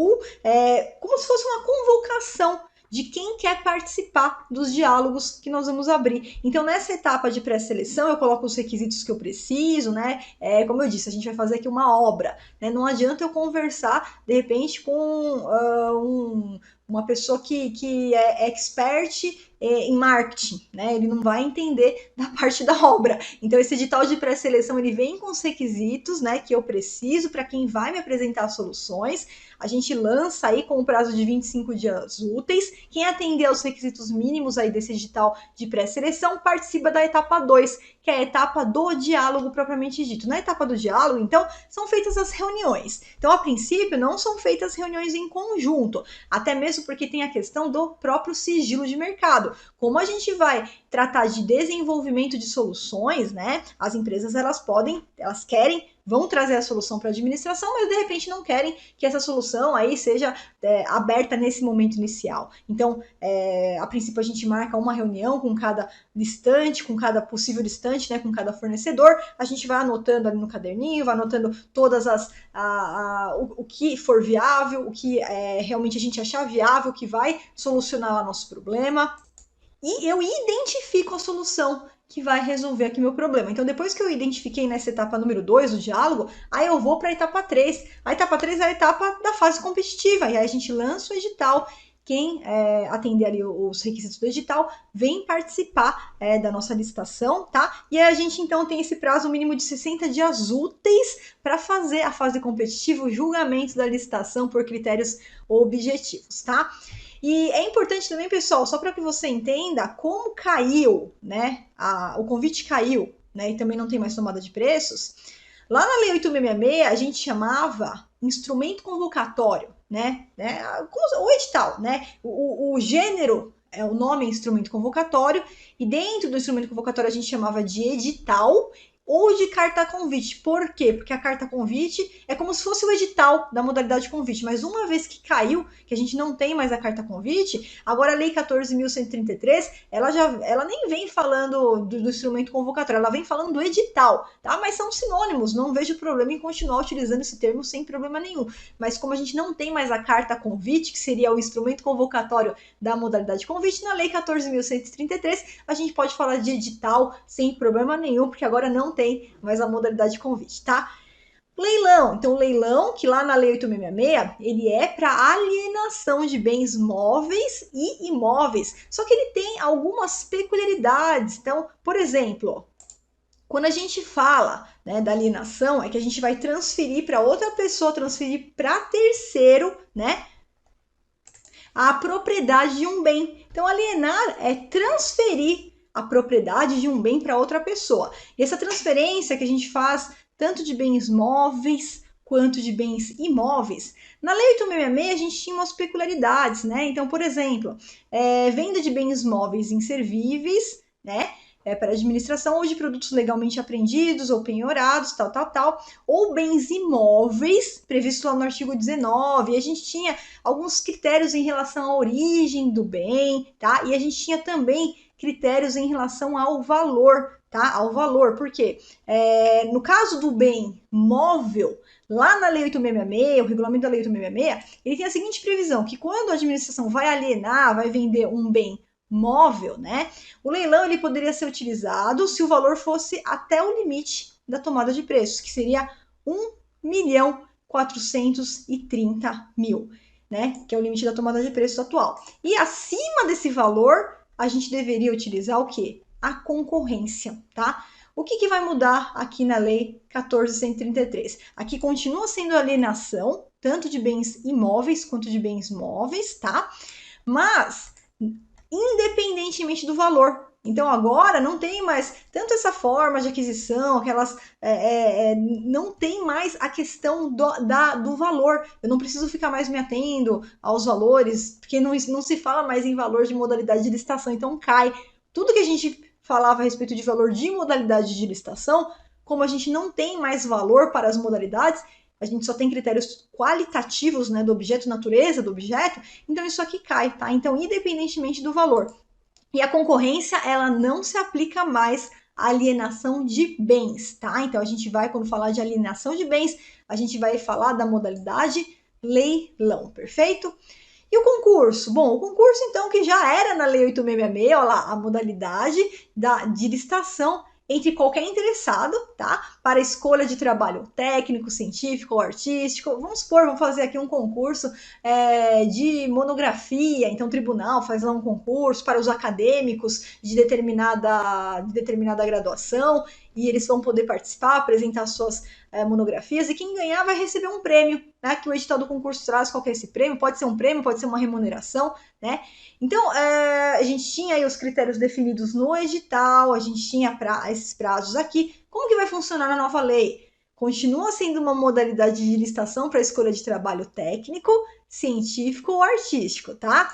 como se fosse uma convocação de quem quer participar dos diálogos que nós vamos abrir. Então, nessa etapa de pré-seleção, eu coloco os requisitos que eu preciso, né? Como eu disse, a gente vai fazer aqui uma obra, né? Não adianta eu conversar, de repente, com uma pessoa que é expert em marketing, né? Ele não vai entender da parte da obra. Então, esse edital de pré-seleção, ele vem com os requisitos, né, que eu preciso para quem vai me apresentar soluções. A gente lança aí com o prazo de 25 dias úteis. Quem atender aos requisitos mínimos aí desse edital de pré-seleção participa da etapa 2, que é a etapa do diálogo propriamente dito. Na etapa do diálogo, então, são feitas as reuniões. Então, a princípio, não são feitas reuniões em conjunto, até mesmo porque tem a questão do próprio sigilo de mercado. Como a gente vai tratar de desenvolvimento de soluções, né? As empresas elas querem, vão trazer a solução para a administração, mas de repente não querem que essa solução aí seja aberta nesse momento inicial. Então, a princípio a gente marca uma reunião com cada listante, com cada possível listante, né? Com cada fornecedor. A gente vai anotando ali no caderninho, vai anotando todas o que for viável, o que realmente a gente achar viável, que vai solucionar lá nosso problema. E eu identifico a solução que vai resolver aqui meu problema. Então, depois que eu identifiquei nessa etapa número 2 do diálogo, aí eu vou para a etapa 3. A etapa 3 é a etapa da fase competitiva, e aí a gente lança o edital quem atender ali os requisitos do edital vem participar da nossa licitação, tá? E aí a gente então tem esse prazo mínimo de 60 dias úteis para fazer a fase competitiva, o julgamento da licitação por critérios objetivos, tá? E é importante também, pessoal, só para que você entenda como caiu, né? O convite caiu, né? E também não tem mais tomada de preços. Lá na Lei 8666, a gente chamava instrumento convocatório, né? O edital, né? O gênero é o nome instrumento convocatório, e dentro do instrumento convocatório a gente chamava de edital ou de carta convite. Por quê? Porque a carta convite é como se fosse o edital da modalidade convite, mas uma vez que caiu, que a gente não tem mais a carta convite, agora a Lei 14.133, ela nem vem falando do instrumento convocatório, ela vem falando do edital, tá? Mas são sinônimos, não vejo problema em continuar utilizando esse termo sem problema nenhum. Mas como a gente não tem mais a carta convite, que seria o instrumento convocatório da modalidade convite, na Lei 14.133, a gente pode falar de edital sem problema nenhum, porque agora não tem mais a modalidade de convite, tá? Leilão. Então, o leilão, que lá na Lei 8666, ele é para alienação de bens móveis e imóveis. Só que ele tem algumas peculiaridades. Então, por exemplo, quando a gente fala, né, da alienação, é que a gente vai transferir para outra pessoa, transferir para terceiro, né, a propriedade de um bem. Então, alienar é transferir a propriedade de um bem para outra pessoa. E essa transferência que a gente faz tanto de bens móveis quanto de bens imóveis, na Lei 8666 a gente tinha umas peculiaridades, né? Então, por exemplo, venda de bens móveis inservíveis, né? Para administração ou de produtos legalmente apreendidos ou penhorados, tal, ou bens imóveis, previsto lá no artigo 19, e a gente tinha alguns critérios em relação à origem do bem, tá? E a gente tinha também critérios em relação ao valor, tá? Ao valor, porque no caso do bem móvel, lá na Lei 8666, o regulamento da Lei 8666, ele tem a seguinte previsão, que quando a administração vai alienar, vai vender um bem móvel, né? O leilão ele poderia ser utilizado se o valor fosse até o limite da tomada de preços, que seria 1.430.000, né? Que é o limite da tomada de preços atual. E acima desse valor, a gente deveria utilizar o quê? A concorrência, tá? O que vai mudar aqui na Lei 14.133? Aqui continua sendo alienação, tanto de bens imóveis quanto de bens móveis, tá? Mas independentemente do valor. Então agora não tem mais tanto essa forma de aquisição, aquelas não tem mais a questão do valor. Eu não preciso ficar mais me atendo aos valores, porque não se fala mais em valor de modalidade de licitação, então cai. Tudo que a gente falava a respeito de valor de modalidade de licitação, como a gente não tem mais valor para as modalidades, a gente só tem critérios qualitativos, né, do objeto, natureza do objeto, então isso aqui cai, tá? Então, independentemente do valor. E a concorrência, ela não se aplica mais à alienação de bens, tá? Então, a gente vai, quando falar de alienação de bens, a gente vai falar da modalidade leilão, perfeito? E o concurso? Bom, o concurso, então, que já era na Lei 8666, olha lá, a modalidade de licitação entre qualquer interessado, tá? Para escolha de trabalho técnico, científico ou artístico. Vamos supor, vamos fazer aqui um concurso de monografia, então o tribunal faz lá um concurso para os acadêmicos de determinada graduação, e eles vão poder participar, apresentar suas monografias, e quem ganhar vai receber um prêmio, né? Que o edital do concurso traz. Qual que é esse prêmio? Pode ser um prêmio, pode ser uma remuneração, né? Então, a gente tinha aí os critérios definidos no edital, a gente tinha esses prazos aqui. Como que vai funcionar na nova lei? Continua sendo uma modalidade de licitação para escolha de trabalho técnico, científico ou artístico, tá?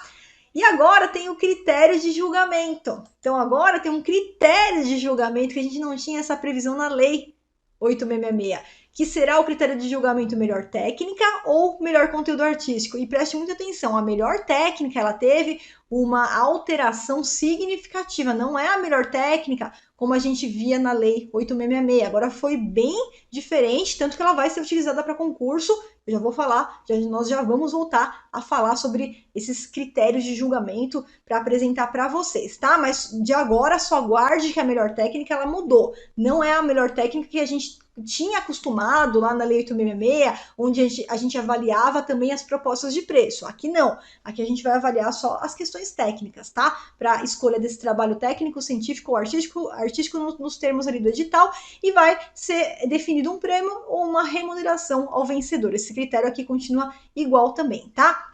E agora tem o critério de julgamento. Então, agora tem um critério de julgamento que a gente não tinha essa previsão na lei 8666, que será o critério de julgamento melhor técnica ou melhor conteúdo artístico. E preste muita atenção, a melhor técnica, ela teve uma alteração significativa, não é a melhor técnica como a gente via na Lei 8666, agora foi bem diferente, tanto que ela vai ser utilizada para concurso. Eu já vou falar, nós já vamos voltar a falar sobre esses critérios de julgamento para apresentar para vocês, tá? Mas de agora só guarde que a melhor técnica ela mudou, não é a melhor técnica que a gente tinha acostumado lá na Lei 866, onde a gente avaliava também as propostas de preço. Aqui não, aqui a gente vai avaliar só as questões técnicas, tá? Para escolha desse trabalho técnico, científico ou artístico nos termos ali do edital, e vai ser definido um prêmio ou uma remuneração ao vencedor. Esse critério aqui continua igual também, tá?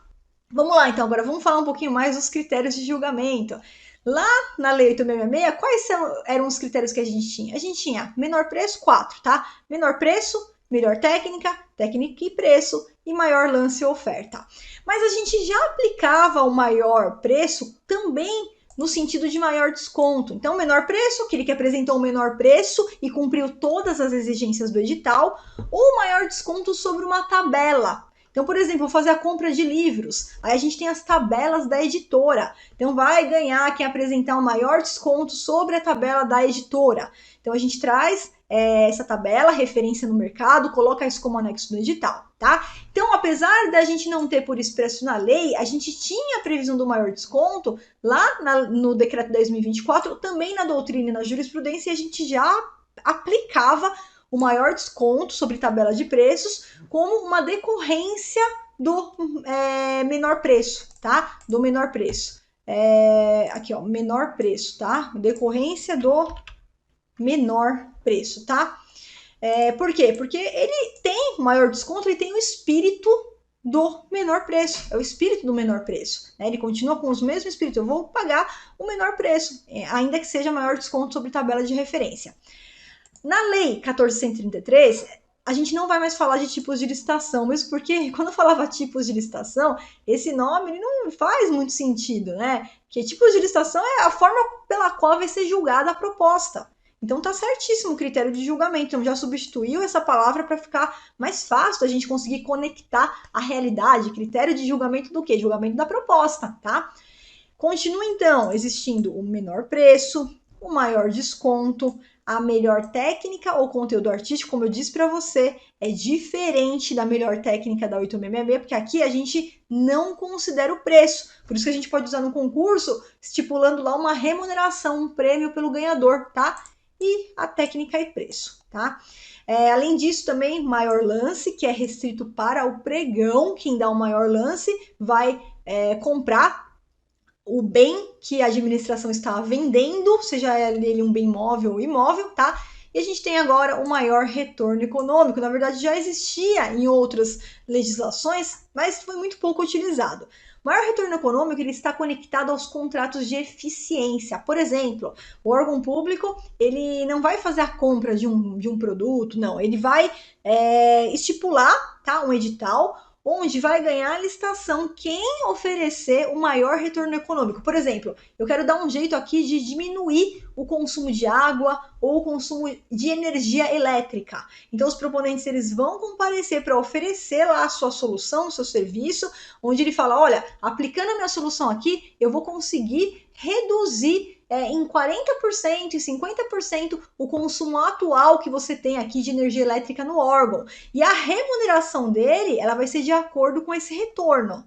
Vamos lá, então, agora vamos falar um pouquinho mais dos critérios de julgamento. Lá na Lei 866, eram os critérios que a gente tinha? A gente tinha menor preço, 4, tá? Menor preço, melhor técnica, técnica e preço, e maior lance ou oferta. Mas a gente já aplicava o maior preço também no sentido de maior desconto. Então, menor preço, aquele que apresentou o menor preço e cumpriu todas as exigências do edital, ou maior desconto sobre uma tabela. Então, por exemplo, vou fazer a compra de livros. Aí a gente tem as tabelas da editora. Então, vai ganhar quem apresentar o maior desconto sobre a tabela da editora. Então, a gente traz essa tabela, referência no mercado, coloca isso como anexo no edital, tá? Então, apesar da gente não ter por expresso na lei, a gente tinha a previsão do maior desconto lá no decreto 10.024, também na doutrina e na jurisprudência, a gente já aplicava o maior desconto sobre tabela de preços como uma decorrência do menor preço, tá? Do menor preço. Aqui, ó, menor preço, tá? Decorrência do menor preço, tá? Por quê? Porque ele tem maior desconto, ele tem o espírito do menor preço, é o espírito do menor preço, né? Ele continua com os mesmos espíritos, eu vou pagar o menor preço, ainda que seja maior desconto sobre tabela de referência. Na Lei 14.133, a gente não vai mais falar de tipos de licitação, mesmo porque quando eu falava tipos de licitação, esse nome ele não faz muito sentido, né? Porque tipos de licitação é a forma pela qual vai ser julgada a proposta. Então tá certíssimo o critério de julgamento. Então já substituiu essa palavra para ficar mais fácil a gente conseguir conectar a realidade. Critério de julgamento do quê? Julgamento da proposta, tá? Continua então existindo o menor preço, o maior desconto, a melhor técnica ou conteúdo artístico, como eu disse para você, é diferente da melhor técnica da 866, porque aqui a gente não considera o preço. Por isso que a gente pode usar no concurso, estipulando lá uma remuneração, um prêmio pelo ganhador, tá? E a técnica e preço, tá? Além disso, também, maior lance, que é restrito para o pregão. Quem dá o maior lance vai comprar o bem que a administração está vendendo, seja ele um bem móvel ou imóvel, tá? E a gente tem agora o maior retorno econômico. Na verdade, já existia em outras legislações, mas foi muito pouco utilizado. O maior retorno econômico ele está conectado aos contratos de eficiência. Por exemplo, o órgão público ele não vai fazer a compra de um produto, não. Ele vai estipular, tá, um edital onde vai ganhar a licitação quem oferecer o maior retorno econômico. Por exemplo, eu quero dar um jeito aqui de diminuir o consumo de água ou o consumo de energia elétrica. Então, os proponentes eles vão comparecer para oferecer lá a sua solução, o seu serviço, onde ele fala, olha, aplicando a minha solução aqui, eu vou conseguir reduzir em 40% e 50% o consumo atual que você tem aqui de energia elétrica no órgão. E a remuneração dele, ela vai ser de acordo com esse retorno.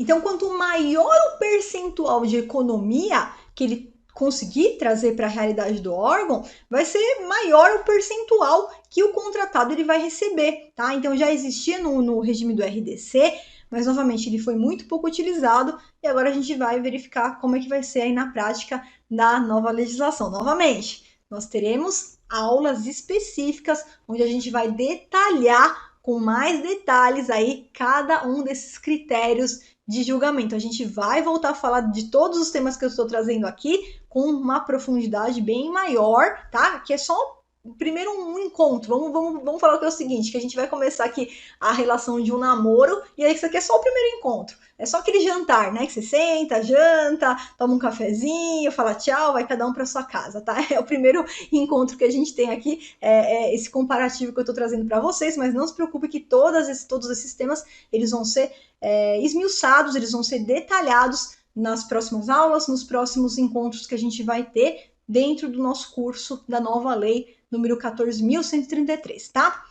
Então, quanto maior o percentual de economia que ele conseguir trazer para a realidade do órgão, vai ser maior o percentual que o contratado ele vai receber, tá? Então, já existia no regime do RDC, mas novamente ele foi muito pouco utilizado e agora a gente vai verificar como é que vai ser aí na prática da nova legislação. Novamente, nós teremos aulas específicas onde a gente vai detalhar com mais detalhes aí cada um desses critérios de julgamento. A gente vai voltar a falar de todos os temas que eu estou trazendo aqui com uma profundidade bem maior, tá? Que é só primeiro um encontro. Vamos falar que é o seguinte, que a gente vai começar aqui a relação de um namoro, e aí isso aqui é só o primeiro encontro. É só aquele jantar, né? Que você senta, janta, toma um cafezinho, fala tchau, vai cada um para sua casa, tá? É o primeiro encontro que a gente tem aqui, esse comparativo que eu tô trazendo para vocês, mas não se preocupe que todos esses temas, eles vão ser esmiuçados, eles vão ser detalhados nas próximas aulas, nos próximos encontros que a gente vai ter dentro do nosso curso da nova lei número 14.133, tá?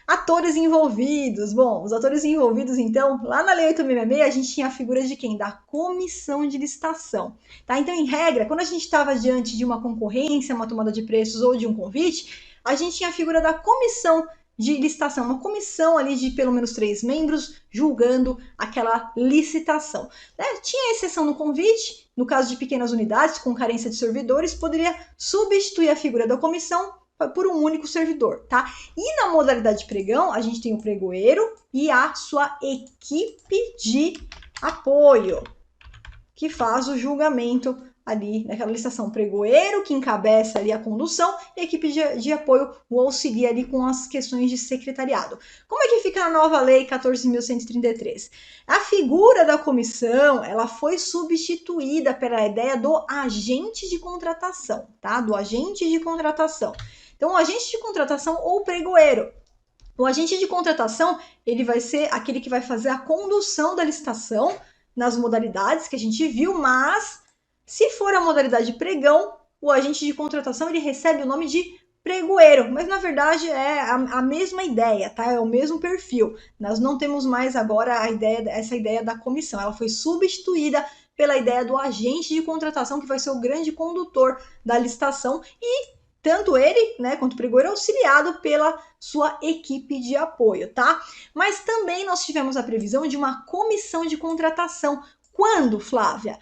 Atores envolvidos. Bom, os atores envolvidos, então, lá na Lei 8.666, a gente tinha a figura de quem? Da comissão de licitação, tá? Então, em regra, quando a gente estava diante de uma concorrência, uma tomada de preços ou de um convite, a gente tinha a figura da comissão de licitação, uma comissão ali de pelo menos 3 membros julgando aquela licitação. Né? Tinha exceção no convite, no caso de pequenas unidades com carência de servidores, poderia substituir a figura da comissão por um único servidor, tá? E na modalidade de pregão, a gente tem o pregoeiro e a sua equipe de apoio, que faz o julgamento ali naquela licitação. Pregoeiro, que encabeça ali a condução, e a equipe de apoio o auxilia ali com as questões de secretariado. Como é que fica na nova lei 14.133? A figura da comissão, ela foi substituída pela ideia do agente de contratação, tá? Do agente de contratação. Então, o agente de contratação ou pregoeiro. O agente de contratação, ele vai ser aquele que vai fazer a condução da licitação nas modalidades que a gente viu, mas se for a modalidade de pregão, o agente de contratação ele recebe o nome de pregoeiro, mas na verdade é a mesma ideia, tá? É o mesmo perfil. Nós não temos mais agora essa ideia da comissão, ela foi substituída pela ideia do agente de contratação, que vai ser o grande condutor da licitação, e tanto ele, né, quanto o pregoeiro, auxiliado pela sua equipe de apoio, tá? Mas também nós tivemos a previsão de uma comissão de contratação. Quando, Flávia?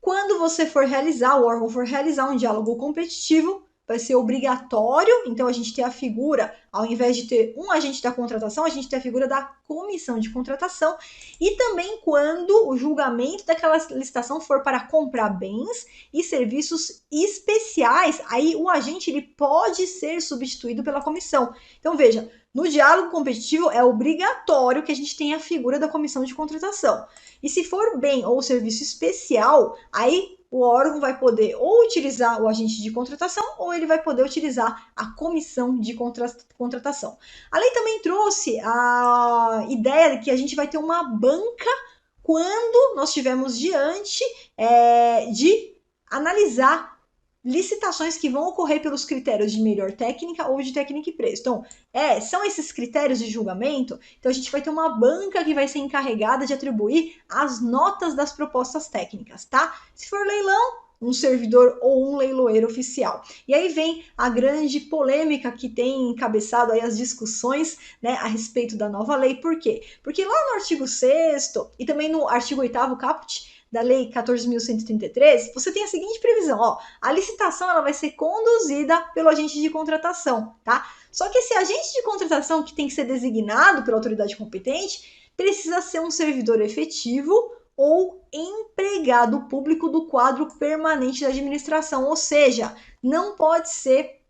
Quando você for realizar, o órgão for realizar um diálogo competitivo, vai ser obrigatório, então a gente tem a figura, ao invés de ter um agente da contratação, a gente tem a figura da comissão de contratação, e também quando o julgamento daquela licitação for para comprar bens e serviços especiais, aí o agente ele pode ser substituído pela comissão. Então veja, no diálogo competitivo é obrigatório que a gente tenha a figura da comissão de contratação. E se for bem ou serviço especial, aí o órgão vai poder ou utilizar o agente de contratação ou ele vai poder utilizar a comissão de contratação. A lei também trouxe a ideia de que a gente vai ter uma banca quando nós estivermos diante de analisar licitações que vão ocorrer pelos critérios de melhor técnica ou de técnica e preço. Então, são esses critérios de julgamento. Então, a gente vai ter uma banca que vai ser encarregada de atribuir as notas das propostas técnicas, tá? Se for leilão, um servidor ou um leiloeiro oficial. E aí vem a grande polêmica que tem encabeçado aí as discussões, né, a respeito da nova lei. Por quê? Porque lá no artigo 6º e também no artigo 8º caput da Lei 14.133, você tem a seguinte previsão, ó, a licitação ela vai ser conduzida pelo agente de contratação, tá? Só que esse agente de contratação que tem que ser designado pela autoridade competente precisa ser um servidor efetivo ou empregado público do quadro permanente da administração, ou seja, não pode ser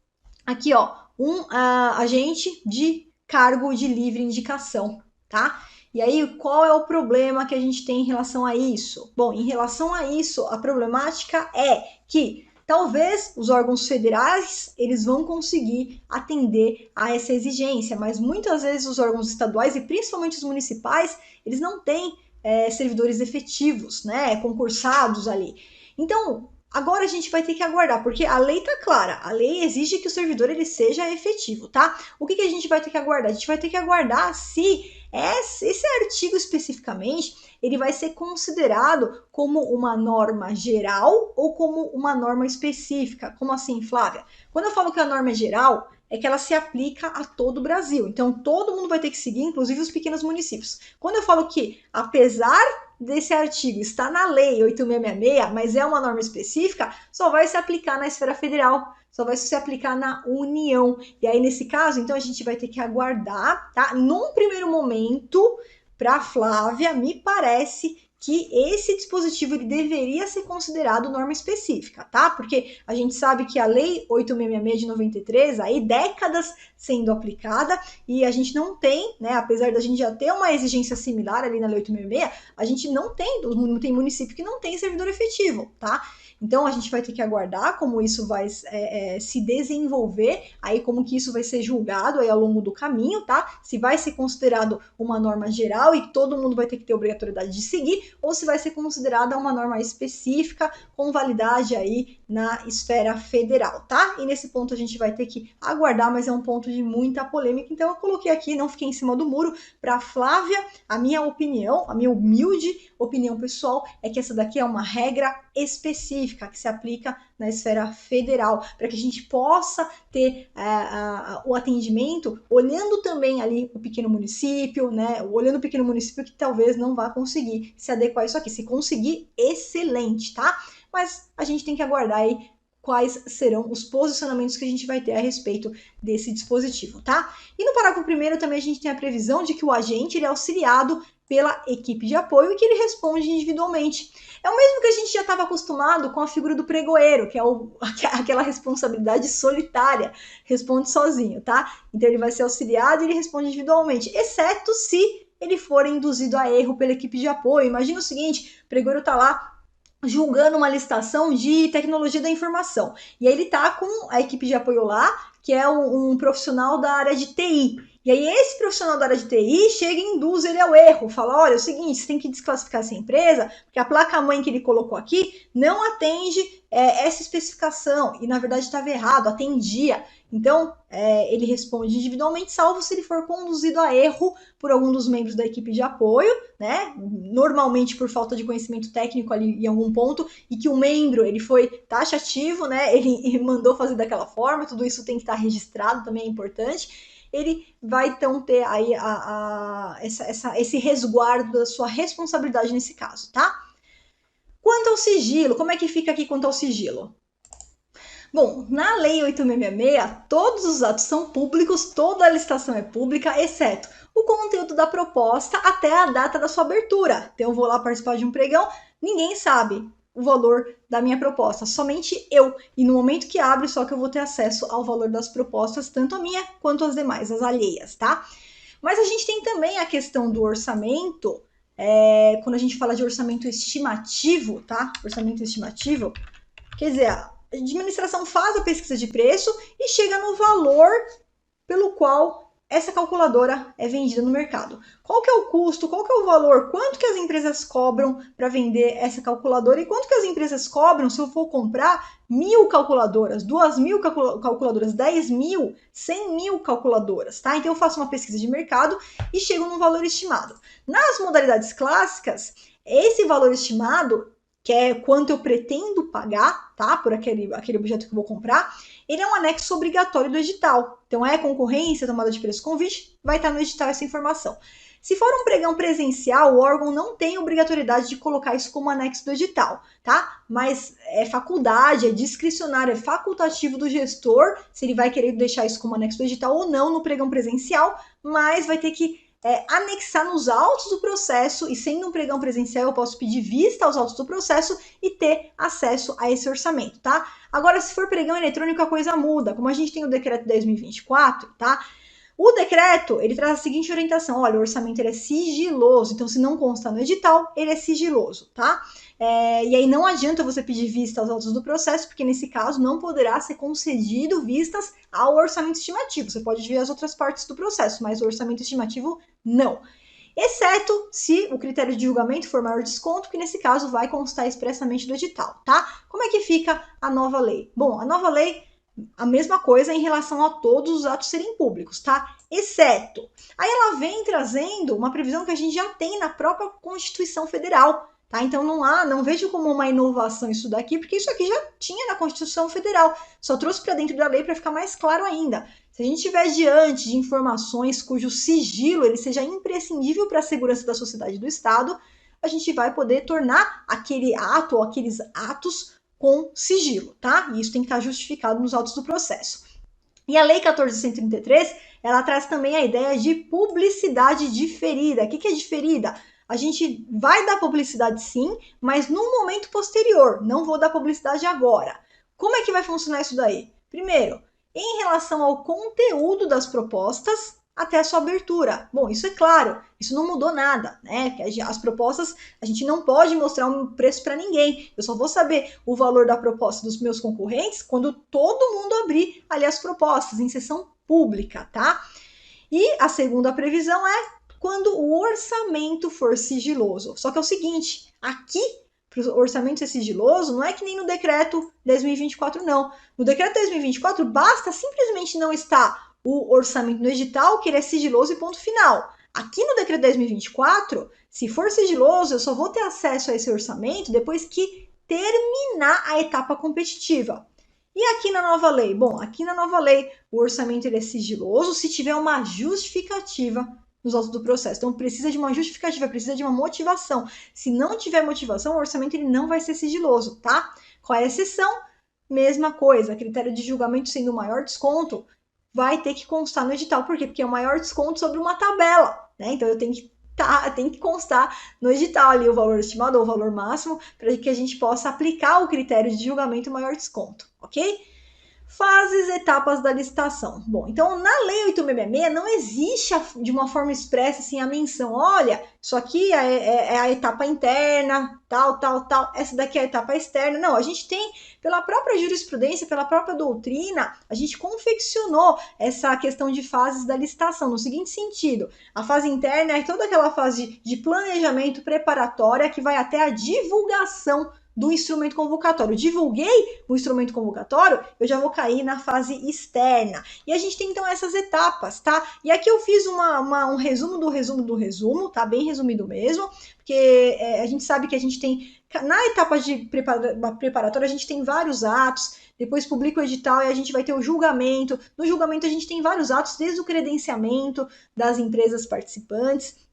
aqui, ó, um agente de cargo de livre indicação, tá? E aí, qual é o problema que a gente tem em relação a isso? Bom, em relação a isso, a problemática é que talvez os órgãos federais eles vão conseguir atender a essa exigência, mas muitas vezes os órgãos estaduais e principalmente os municipais, eles não têm servidores efetivos, né, concursados ali. Então, agora a gente vai ter que aguardar, porque a lei tá clara, a lei exige que o servidor ele seja efetivo, tá? O que a gente vai ter que aguardar? A gente vai ter que aguardar se esse artigo especificamente, ele vai ser considerado como uma norma geral ou como uma norma específica. Como assim, Flávia? Quando eu falo que a norma é geral, é que ela se aplica a todo o Brasil. Então, todo mundo vai ter que seguir, inclusive os pequenos municípios. Quando eu falo que, apesar desse artigo estar na lei 8666, mas é uma norma específica, só vai se aplicar na esfera federal, só vai se aplicar na União. E aí, nesse caso, então, a gente vai ter que aguardar, tá? Num primeiro momento, para Flávia, me parece que esse dispositivo ele deveria ser considerado norma específica, tá? Porque a gente sabe que a Lei 8666 de 93, aí décadas sendo aplicada, e a gente não tem, né, apesar da gente já ter uma exigência similar ali na Lei 8666, a gente não tem município que não tem servidor efetivo, tá? Então, a gente vai ter que aguardar como isso vai se desenvolver, aí como que isso vai ser julgado aí ao longo do caminho, tá? Se vai ser considerado uma norma geral e todo mundo vai ter que ter obrigatoriedade de seguir, ou se vai ser considerada uma norma específica com validade aí na esfera federal, tá? E nesse ponto a gente vai ter que aguardar, mas é um ponto de muita polêmica, então eu coloquei aqui, não fiquei em cima do muro, para Flávia, a minha opinião, a minha humilde opinião pessoal é que essa daqui é uma regra específica que se aplica na esfera federal, para que a gente possa ter o atendimento olhando também ali o pequeno município, né? Olhando o pequeno município que talvez não vá conseguir se adequar a isso aqui. Se conseguir, excelente, tá? Mas a gente tem que aguardar aí quais serão os posicionamentos que a gente vai ter a respeito desse dispositivo, tá? E no parágrafo primeiro também a gente tem a previsão de que o agente ele é auxiliado pela equipe de apoio e que ele responde individualmente. É o mesmo que a gente já estava acostumado com a figura do pregoeiro, que é aquela responsabilidade solitária, responde sozinho, tá? Então ele vai ser auxiliado e ele responde individualmente, exceto se ele for induzido a erro pela equipe de apoio. Imagina o seguinte, o pregoeiro está lá julgando uma licitação de tecnologia da informação. E aí ele tá com a equipe de apoio lá, que é um profissional da área de TI. E aí esse profissional da área de TI chega e induz ele ao erro, fala, olha, é o seguinte, você tem que desclassificar essa empresa, porque a placa-mãe que ele colocou aqui não atende essa especificação, e na verdade estava errado, atendia. Então, ele responde individualmente, salvo se ele for conduzido a erro por algum dos membros da equipe de apoio, né? Normalmente por falta de conhecimento técnico ali em algum ponto, e que o membro ele foi taxativo, né? Ele mandou fazer daquela forma, tudo isso tem que estar registrado, também é importante. Ele vai então ter aí esse resguardo da sua responsabilidade nesse caso, tá? Quanto ao sigilo, como é que fica aqui quanto ao sigilo? Bom, na Lei 8666, todos os atos são públicos, toda a licitação é pública, exceto o conteúdo da proposta até a data da sua abertura. Então, eu vou lá participar de um pregão, ninguém sabe o valor da minha proposta, somente eu. E no momento que abre, só que eu vou ter acesso ao valor das propostas, tanto a minha quanto as demais, as alheias, tá? Mas a gente tem também a questão do orçamento, quando a gente fala de orçamento estimativo, tá? Orçamento estimativo, quer dizer, a administração faz a pesquisa de preço e chega no valor pelo qual essa calculadora é vendida no mercado. Qual que é o custo, qual que é o valor, quanto que as empresas cobram para vender essa calculadora e quanto que as empresas cobram se eu for comprar 1.000 calculadoras, 2.000 calculadoras, 10.000, 100.000 calculadoras, tá? Então eu faço uma pesquisa de mercado e chego num valor estimado. Nas modalidades clássicas, esse valor estimado, que é quanto eu pretendo pagar, tá? Por aquele objeto que eu vou comprar, ele é um anexo obrigatório do edital. Então, concorrência, tomada de preço, convite, vai estar no edital essa informação. Se for um pregão presencial, o órgão não tem obrigatoriedade de colocar isso como anexo do edital, tá? Mas é faculdade, é discricionário, é facultativo do gestor, se ele vai querer deixar isso como anexo do edital ou não no pregão presencial, mas vai ter que anexar nos autos do processo, e sendo um pregão presencial eu posso pedir vista aos autos do processo e ter acesso a esse orçamento, tá? Agora, se for pregão eletrônico, a coisa muda. Como a gente tem o decreto 10.024, tá? O decreto, ele traz a seguinte orientação, olha, o orçamento ele é sigiloso, então se não consta no edital, ele é sigiloso, tá? E aí não adianta você pedir vista aos autos do processo, porque nesse caso não poderá ser concedido vistas ao orçamento estimativo. Você pode ver as outras partes do processo, mas o orçamento estimativo não. Exceto se o critério de julgamento for maior desconto, que nesse caso vai constar expressamente do edital, tá? Como é que fica a nova lei? Bom, a nova lei, a mesma coisa em relação a todos os atos serem públicos, tá? Exceto. Aí ela vem trazendo uma previsão que a gente já tem na própria Constituição Federal, tá? Então não vejo como uma inovação isso daqui, porque isso aqui já tinha na Constituição Federal. Só trouxe para dentro da lei para ficar mais claro ainda. Se a gente estiver diante de informações cujo sigilo ele seja imprescindível para a segurança da sociedade e do Estado, a gente vai poder tornar aquele ato ou aqueles atos com sigilo, tá? E isso tem que estar justificado nos autos do processo. E a Lei 14.133, ela traz também a ideia de publicidade diferida. O que é diferida? A gente vai dar publicidade sim, mas num momento posterior. Não vou dar publicidade agora. Como é que vai funcionar isso daí? Primeiro, em relação ao conteúdo das propostas até a sua abertura. Bom, isso é claro, isso não mudou nada, né? Porque as propostas, a gente não pode mostrar um preço para ninguém. Eu só vou saber o valor da proposta dos meus concorrentes quando todo mundo abrir ali as propostas em sessão pública, tá? E a segunda previsão é quando o orçamento for sigiloso. Só que é o seguinte, aqui para o orçamento ser sigiloso, não é que nem no decreto 10.024, não. No decreto 10.024, basta simplesmente não estar o orçamento no edital, que ele é sigiloso e ponto final. Aqui no decreto 10.024, se for sigiloso, eu só vou ter acesso a esse orçamento depois que terminar a etapa competitiva. E aqui na nova lei? Bom, aqui na nova lei, o orçamento ele é sigiloso se tiver uma justificativa nos autos do processo. Então, precisa de uma justificativa, precisa de uma motivação. Se não tiver motivação, o orçamento ele não vai ser sigiloso, tá? Qual é a exceção? Mesma coisa, critério de julgamento sendo o maior desconto, vai ter que constar no edital. Por quê? Porque é o maior desconto sobre uma tabela, né? Então, eu tenho que constar no edital ali o valor estimado ou o valor máximo para que a gente possa aplicar o critério de julgamento maior desconto, ok? Fases, etapas da licitação. Bom, então na Lei 8666 não existe de uma forma expressa assim a menção, olha, isso aqui é a etapa interna, tal, essa daqui é a etapa externa. Não, a gente tem, pela própria jurisprudência, pela própria doutrina, a gente confeccionou essa questão de fases da licitação, no seguinte sentido, a fase interna é toda aquela fase de planejamento preparatória que vai até a divulgação do instrumento convocatório. Divulguei o instrumento convocatório, eu já vou cair na fase externa. E a gente tem então essas etapas, tá? E aqui eu fiz um resumo do resumo, tá? Bem resumido mesmo, porque a gente sabe que a gente tem, na etapa de preparatória, a gente tem vários atos, depois publica o edital e a gente vai ter o julgamento. No julgamento a gente tem vários atos, desde o credenciamento das empresas participantes,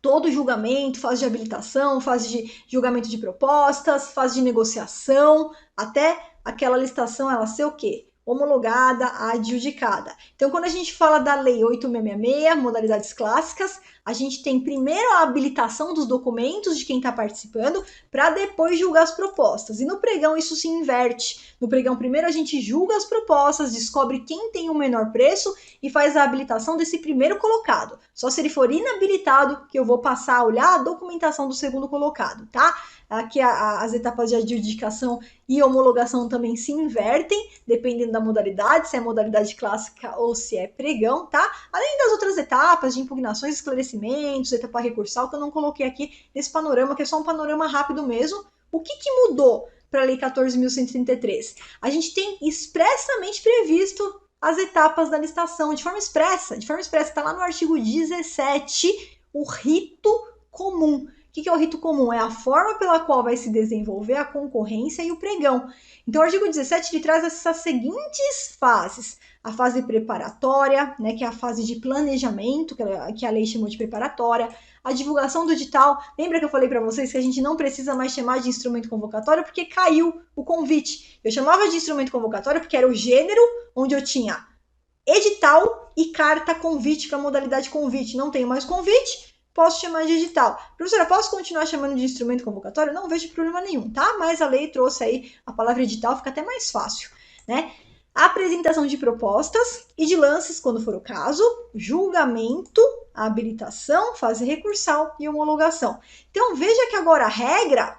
todo julgamento, fase de habilitação, fase de julgamento de propostas, fase de negociação, até aquela licitação ela ser o quê? Homologada, adjudicada. Então, quando a gente fala da Lei 8666, modalidades clássicas, a gente tem primeiro a habilitação dos documentos de quem está participando, para depois julgar as propostas. E no pregão isso se inverte. No pregão, primeiro a gente julga as propostas, descobre quem tem o menor preço e faz a habilitação desse primeiro colocado. Só se ele for inabilitado que eu vou passar a olhar a documentação do segundo colocado, tá? Aqui as etapas de adjudicação e homologação também se invertem, dependendo da modalidade, se é modalidade clássica ou se é pregão, tá? Além das outras etapas de impugnações, esclarecimentos, etapa recursal, que eu não coloquei aqui nesse panorama, que é só um panorama rápido mesmo. O que mudou para a Lei 14.133? A gente tem expressamente previsto as etapas da licitação, de forma expressa, está lá no artigo 17, o rito comum. O que é o rito comum? É a forma pela qual vai se desenvolver a concorrência e o pregão. Então, o artigo 17 ele traz essas seguintes fases. A fase preparatória, né, que é a fase de planejamento, que a lei chamou de preparatória. A divulgação do edital. Lembra que eu falei para vocês que a gente não precisa mais chamar de instrumento convocatório porque caiu o convite. Eu chamava de instrumento convocatório porque era o gênero onde eu tinha edital e carta convite para a modalidade convite. Não tenho mais convite, posso chamar de edital. Professora, posso continuar chamando de instrumento convocatório? Não vejo problema nenhum, tá? Mas a lei trouxe aí a palavra edital, fica até mais fácil, né? Apresentação de propostas e de lances, quando for o caso, julgamento, habilitação, fase recursal e homologação. Então, veja que agora a regra,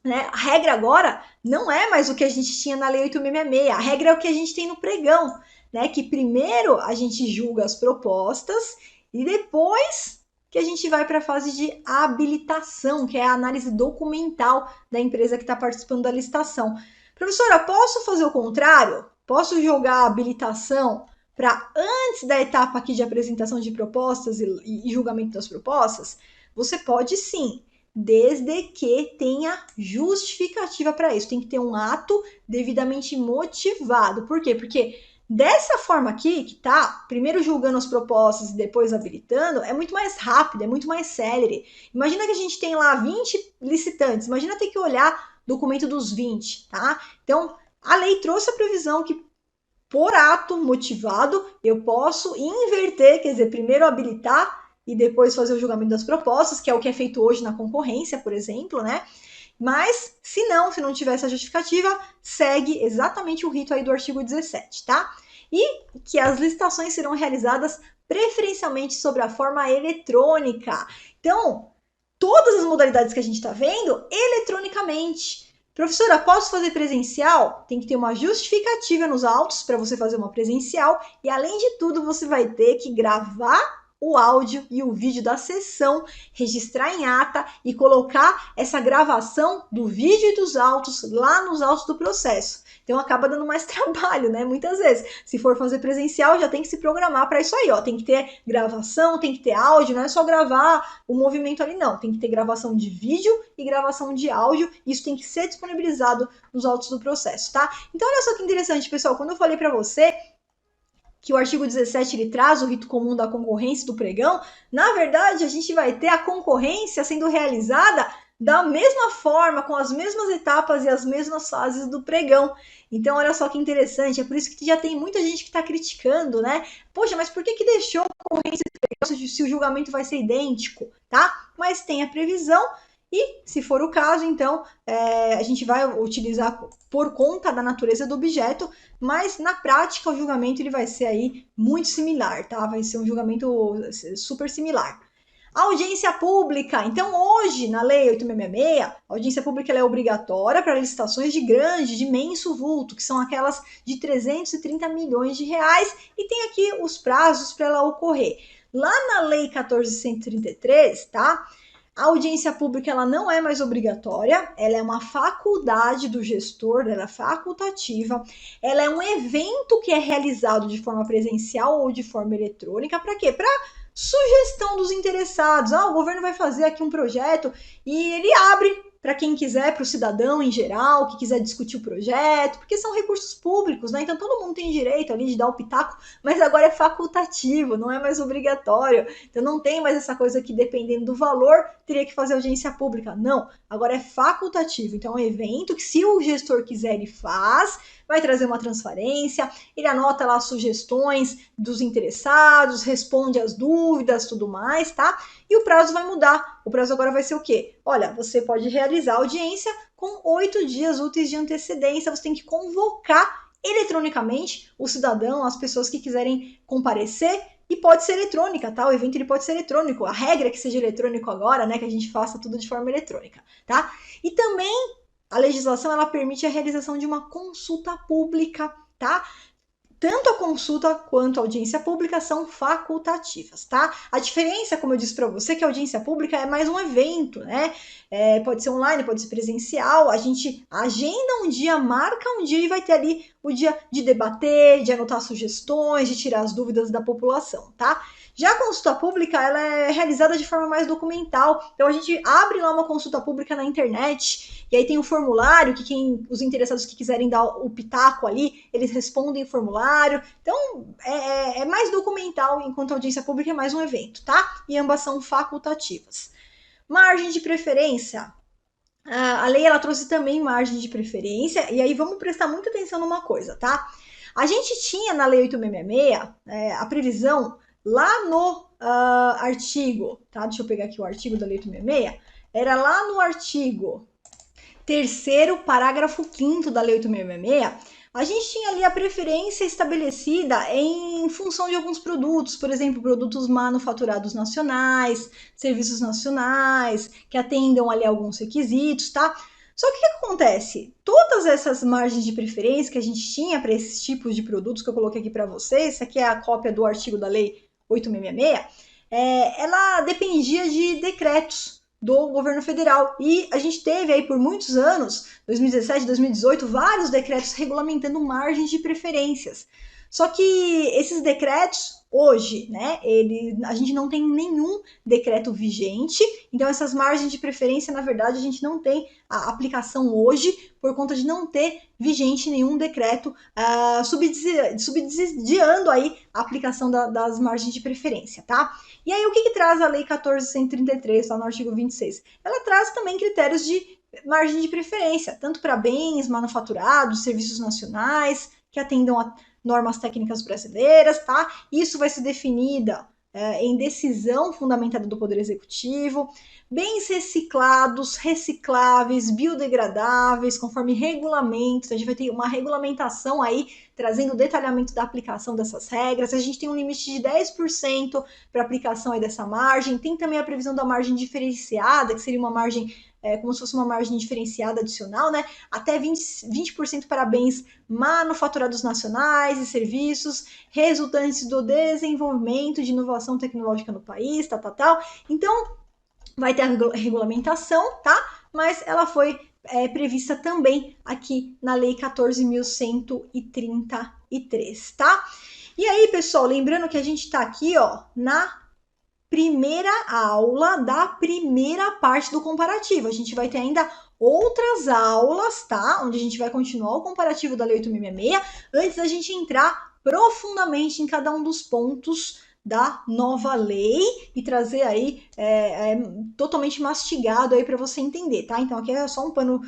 né? A regra agora não é mais o que a gente tinha na Lei 8.666, a regra é o que a gente tem no pregão, né? Que primeiro a gente julga as propostas e depois que a gente vai para a fase de habilitação, que é a análise documental da empresa que está participando da licitação. Professora, posso fazer o contrário? Posso jogar a habilitação para antes da etapa aqui de apresentação de propostas e julgamento das propostas? Você pode sim, desde que tenha justificativa para isso. Tem que ter um ato devidamente motivado. Por quê? Porque dessa forma aqui, que tá primeiro julgando as propostas e depois habilitando, é muito mais rápido, é muito mais célere. Imagina que a gente tem lá 20 licitantes, imagina ter que olhar o documento dos 20, tá? Então, a lei trouxe a previsão que por ato motivado eu posso inverter, quer dizer, primeiro habilitar e depois fazer o julgamento das propostas, que é o que é feito hoje na concorrência, por exemplo, né? Mas, se não tiver essa justificativa, segue exatamente o rito aí do artigo 17, tá? E que as licitações serão realizadas preferencialmente sobre a forma eletrônica. Então, todas as modalidades que a gente está vendo, eletronicamente. Professora, posso fazer presencial? Tem que ter uma justificativa nos autos para você fazer uma presencial. E, além de tudo, você vai ter que gravar o áudio e o vídeo da sessão, registrar em ata e colocar essa gravação do vídeo e dos autos lá nos autos do processo. Então acaba dando mais trabalho, né? Muitas vezes. Se for fazer presencial, já tem que se programar para isso aí, ó. Tem que ter gravação, tem que ter áudio, não é só gravar o movimento ali, não. Tem que ter gravação de vídeo e gravação de áudio. Isso tem que ser disponibilizado nos autos do processo, tá? Então olha só que interessante, pessoal. Quando eu falei para você que o artigo 17 ele traz o rito comum da concorrência do pregão, na verdade a gente vai ter a concorrência sendo realizada da mesma forma, com as mesmas etapas e as mesmas fases do pregão. Então, olha só que interessante, é por isso que já tem muita gente que está criticando, né? Poxa, mas por que deixou a concorrência de pregão se o julgamento vai ser idêntico, tá? Mas tem a previsão e, se for o caso, então, a gente vai utilizar por conta da natureza do objeto, mas na prática o julgamento ele vai ser aí muito similar, tá? Vai ser um julgamento super similar. A audiência pública. Então, hoje, na Lei 8.666, a audiência pública ela é obrigatória para licitações de grande, de imenso vulto, que são aquelas de 330 milhões de reais, e tem aqui os prazos para ela ocorrer. Lá na Lei 14.133, tá? A audiência pública ela não é mais obrigatória, ela é uma faculdade do gestor, ela é facultativa, ela é um evento que é realizado de forma presencial ou de forma eletrônica, para quê? Para sugestão dos interessados. O governo vai fazer aqui um projeto e ele abre para quem quiser, para o cidadão em geral, que quiser discutir o projeto, porque são recursos públicos, né? Então todo mundo tem direito ali de dar o pitaco, mas agora é facultativo, não é mais obrigatório. Então não tem mais essa coisa que, dependendo do valor, teria que fazer audiência pública. Não, agora é facultativo. Então é um evento que, se o gestor quiser, ele faz, vai trazer uma transparência, ele anota lá as sugestões dos interessados, responde as dúvidas, tudo mais, tá? E o prazo vai mudar. O prazo agora vai ser o quê? Olha, você pode realizar a audiência com 8 dias úteis de antecedência, você tem que convocar eletronicamente o cidadão, as pessoas que quiserem comparecer, e pode ser eletrônica, tá? O evento ele pode ser eletrônico. A regra é que seja eletrônico agora, né? Que a gente faça tudo de forma eletrônica, tá? E também a legislação ela permite a realização de uma consulta pública, tá? Tanto a consulta quanto a audiência pública são facultativas, tá? A diferença, como eu disse para você, que a audiência pública é mais um evento, né? Pode ser online, pode ser presencial, a gente agenda um dia, marca um dia e vai ter ali o dia de debater, de anotar sugestões, de tirar as dúvidas da população, tá? Já a consulta pública, ela é realizada de forma mais documental. Então, a gente abre lá uma consulta pública na internet, e aí tem um formulário que os interessados que quiserem dar o pitaco ali, eles respondem o formulário. Então, é mais documental, enquanto a audiência pública é mais um evento, tá? E ambas são facultativas. Margem de preferência. A lei, ela trouxe também margem de preferência, e aí vamos prestar muita atenção numa coisa, tá? A gente tinha na Lei 8.666 a previsão lá no artigo, tá? Deixa eu pegar aqui o artigo da Lei 8.666. Era lá no artigo 3º, parágrafo 5º da Lei 8.666, a gente tinha ali a preferência estabelecida em função de alguns produtos, por exemplo, produtos manufaturados nacionais, serviços nacionais, que atendam ali alguns requisitos, tá? Só que o que acontece? Todas essas margens de preferência que a gente tinha para esses tipos de produtos que eu coloquei aqui para vocês, essa aqui é a cópia do artigo da Lei 8.666, ela dependia de decretos do governo federal. E a gente teve aí por muitos anos, 2017, 2018, vários decretos regulamentando margens de preferências. Só que esses decretos, hoje, né, a gente não tem nenhum decreto vigente, então essas margens de preferência, na verdade, a gente não tem a aplicação hoje, por conta de não ter vigente nenhum decreto subsidiando aí a aplicação das margens de preferência, tá? E aí, o que traz a Lei 14.133, lá no artigo 26? Ela traz também critérios de margem de preferência, tanto para bens manufaturados, serviços nacionais, que atendam a normas técnicas brasileiras, tá? Isso vai ser definida em decisão fundamentada do Poder Executivo, bens reciclados, recicláveis, biodegradáveis, conforme regulamentos, a gente vai ter uma regulamentação aí trazendo o detalhamento da aplicação dessas regras. A gente tem um limite de 10% para aplicação aí dessa margem. Tem também a previsão da margem diferenciada, que seria uma margem como se fosse uma margem diferenciada adicional, né? Até 20% para bens manufaturados nacionais e serviços resultantes do desenvolvimento de inovação tecnológica no país, tal. Então, vai ter a regulamentação, tá? Mas ela foi prevista também aqui na Lei 14.133, tá? E aí, pessoal, lembrando que a gente está aqui, ó, na primeira aula da primeira parte do comparativo. A gente vai ter ainda outras aulas, tá? Onde a gente vai continuar o comparativo da Lei 8.666, antes da gente entrar profundamente em cada um dos pontos da nova lei e trazer aí totalmente mastigado aí para você entender, tá? Então aqui é só um pano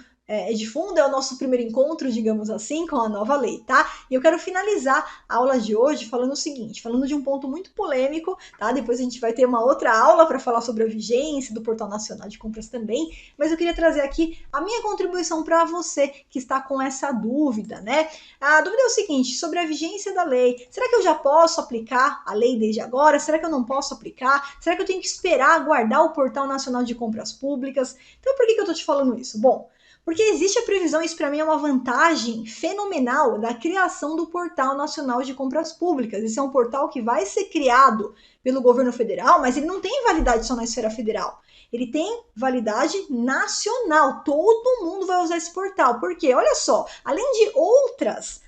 de fundo, é o nosso primeiro encontro, digamos assim, com a nova lei, tá? E eu quero finalizar a aula de hoje falando o seguinte, falando de um ponto muito polêmico, tá? Depois a gente vai ter uma outra aula para falar sobre a vigência do Portal Nacional de Compras também, mas eu queria trazer aqui a minha contribuição para você que está com essa dúvida, né? A dúvida é o seguinte, sobre a vigência da lei, será que eu já posso aplicar a lei desde agora? Será que eu não posso aplicar? Será que eu tenho que esperar aguardar o Portal Nacional de Compras Públicas? Então por que eu tô te falando isso? Bom, porque existe a previsão, isso para mim é uma vantagem fenomenal da criação do Portal Nacional de Compras Públicas. Esse é um portal que vai ser criado pelo governo federal, mas ele não tem validade só na esfera federal. Ele tem validade nacional. Todo mundo vai usar esse portal. Por quê? Olha só, além de outros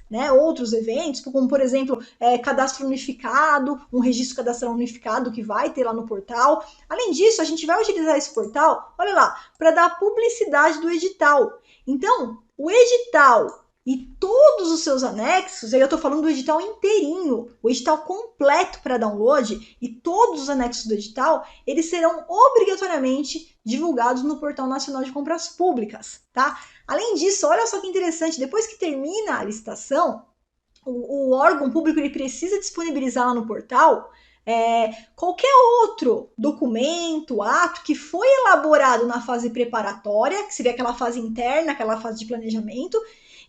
eventos, como por exemplo, cadastro unificado, um registro cadastral unificado que vai ter lá no portal. Além disso, a gente vai utilizar esse portal, olha lá, para dar publicidade do edital. Então, o edital e todos os seus anexos, aí eu estou falando do edital inteirinho, o edital completo para download e todos os anexos do edital, eles serão obrigatoriamente divulgados no Portal Nacional de Compras Públicas, tá? Além disso, olha só que interessante, depois que termina a licitação, o órgão público ele precisa disponibilizar lá no portal qualquer outro documento, ato que foi elaborado na fase preparatória, que seria aquela fase interna, aquela fase de planejamento,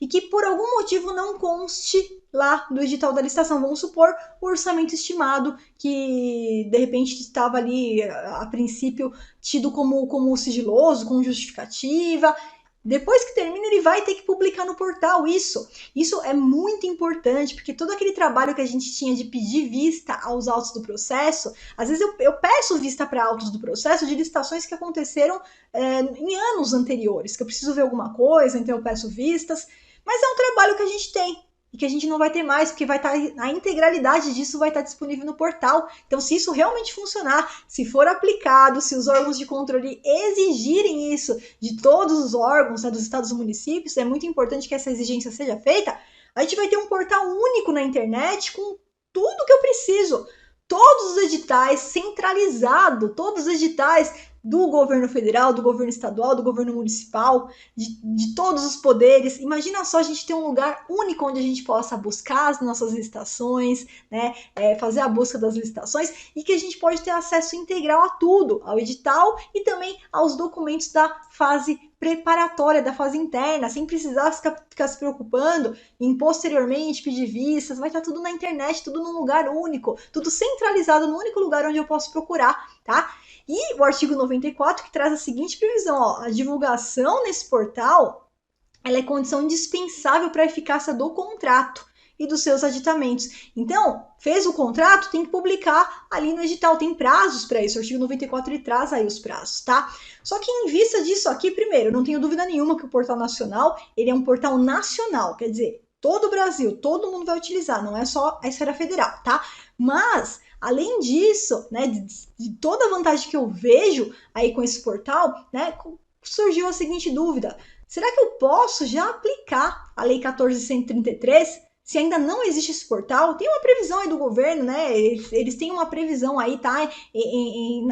e que por algum motivo não conste lá do edital da licitação. Vamos supor o orçamento estimado que de repente estava ali a princípio tido como sigiloso, com justificativa. Depois que termina, ele vai ter que publicar no portal isso. Isso é muito importante, porque todo aquele trabalho que a gente tinha de pedir vista aos autos do processo, às vezes eu peço vista para autos do processo de licitações que aconteceram em anos anteriores, que eu preciso ver alguma coisa, então eu peço vistas, mas é um trabalho que a gente tem e que a gente não vai ter mais, porque vai estar a integralidade disso vai estar disponível no portal. Então, se isso realmente funcionar, se for aplicado, se os órgãos de controle exigirem isso de todos os órgãos, né, dos estados e municípios, é muito importante que essa exigência seja feita, a gente vai ter um portal único na internet com tudo que eu preciso. Todos os editais centralizado, todos os editais do governo federal, do governo estadual, do governo municipal, de todos os poderes. Imagina só a gente ter um lugar único onde a gente possa buscar as nossas licitações, né, fazer a busca das licitações e que a gente pode ter acesso integral a tudo, ao edital e também aos documentos da fase preparatória, da fase interna, sem precisar ficar se preocupando em posteriormente pedir vistas, vai estar tudo na internet, tudo num lugar único, tudo centralizado no único lugar onde eu posso procurar, tá? E o artigo 94 que traz a seguinte previsão, ó, a divulgação nesse portal ela é condição indispensável para a eficácia do contrato e dos seus aditamentos. Então, fez o contrato, tem que publicar ali no edital, tem prazos para isso, o artigo 94 ele traz aí os prazos, tá? Só que em vista disso aqui, primeiro, não tenho dúvida nenhuma que o Portal Nacional, ele é um portal nacional, quer dizer, todo o Brasil, todo mundo vai utilizar, não é só a esfera federal, tá? Mas além disso, né, de toda a vantagem que eu vejo aí com esse portal, né, surgiu a seguinte dúvida: será que eu posso já aplicar a Lei 14.133 se ainda não existe esse portal? Tem uma previsão aí do governo, né? Eles têm uma previsão aí, tá?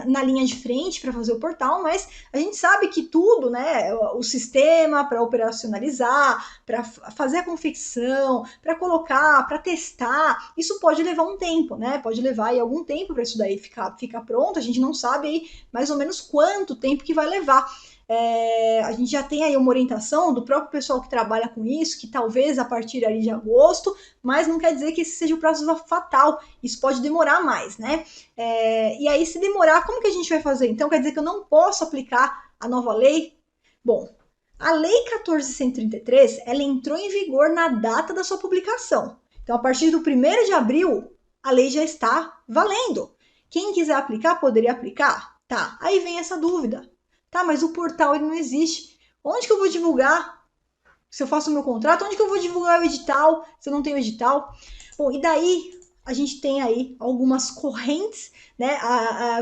Na linha de frente para fazer o portal, mas a gente sabe que tudo, né? O sistema para operacionalizar, para fazer a confecção, para colocar, para testar, isso pode levar um tempo, né? Pode levar aí algum tempo para isso daí ficar pronto. A gente não sabe aí mais ou menos quanto tempo que vai levar. A gente já tem aí uma orientação do próprio pessoal que trabalha com isso, que talvez a partir ali de agosto, mas não quer dizer que esse seja o prazo fatal, isso pode demorar mais, né? E aí, se demorar, como que a gente vai fazer? Então, quer dizer que eu não posso aplicar a nova lei? Bom, a Lei 14.133, ela entrou em vigor na data da sua publicação. Então, a partir do 1º de abril, a lei já está valendo. Quem quiser aplicar, poderia aplicar? Tá, aí vem essa dúvida. Tá, mas o portal ele não existe. Onde que eu vou divulgar? Se eu faço o meu contrato, onde que eu vou divulgar o edital? Se eu não tenho edital? Bom, e daí a gente tem aí algumas correntes, né?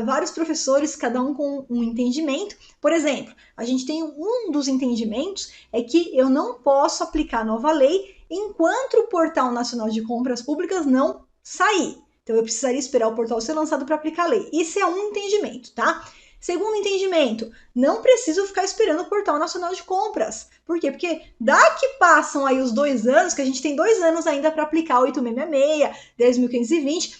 Vários professores, cada um com um entendimento. Por exemplo, a gente tem um dos entendimentos é que eu não posso aplicar a nova lei enquanto o Portal Nacional de Compras Públicas não sair. Então eu precisaria esperar o portal ser lançado para aplicar a lei. Isso é um entendimento, tá? Segundo entendimento, não preciso ficar esperando o Portal Nacional de Compras. Por quê? Porque daqui passam aí os 2 anos, que a gente tem 2 anos ainda para aplicar 8.666, 10.520,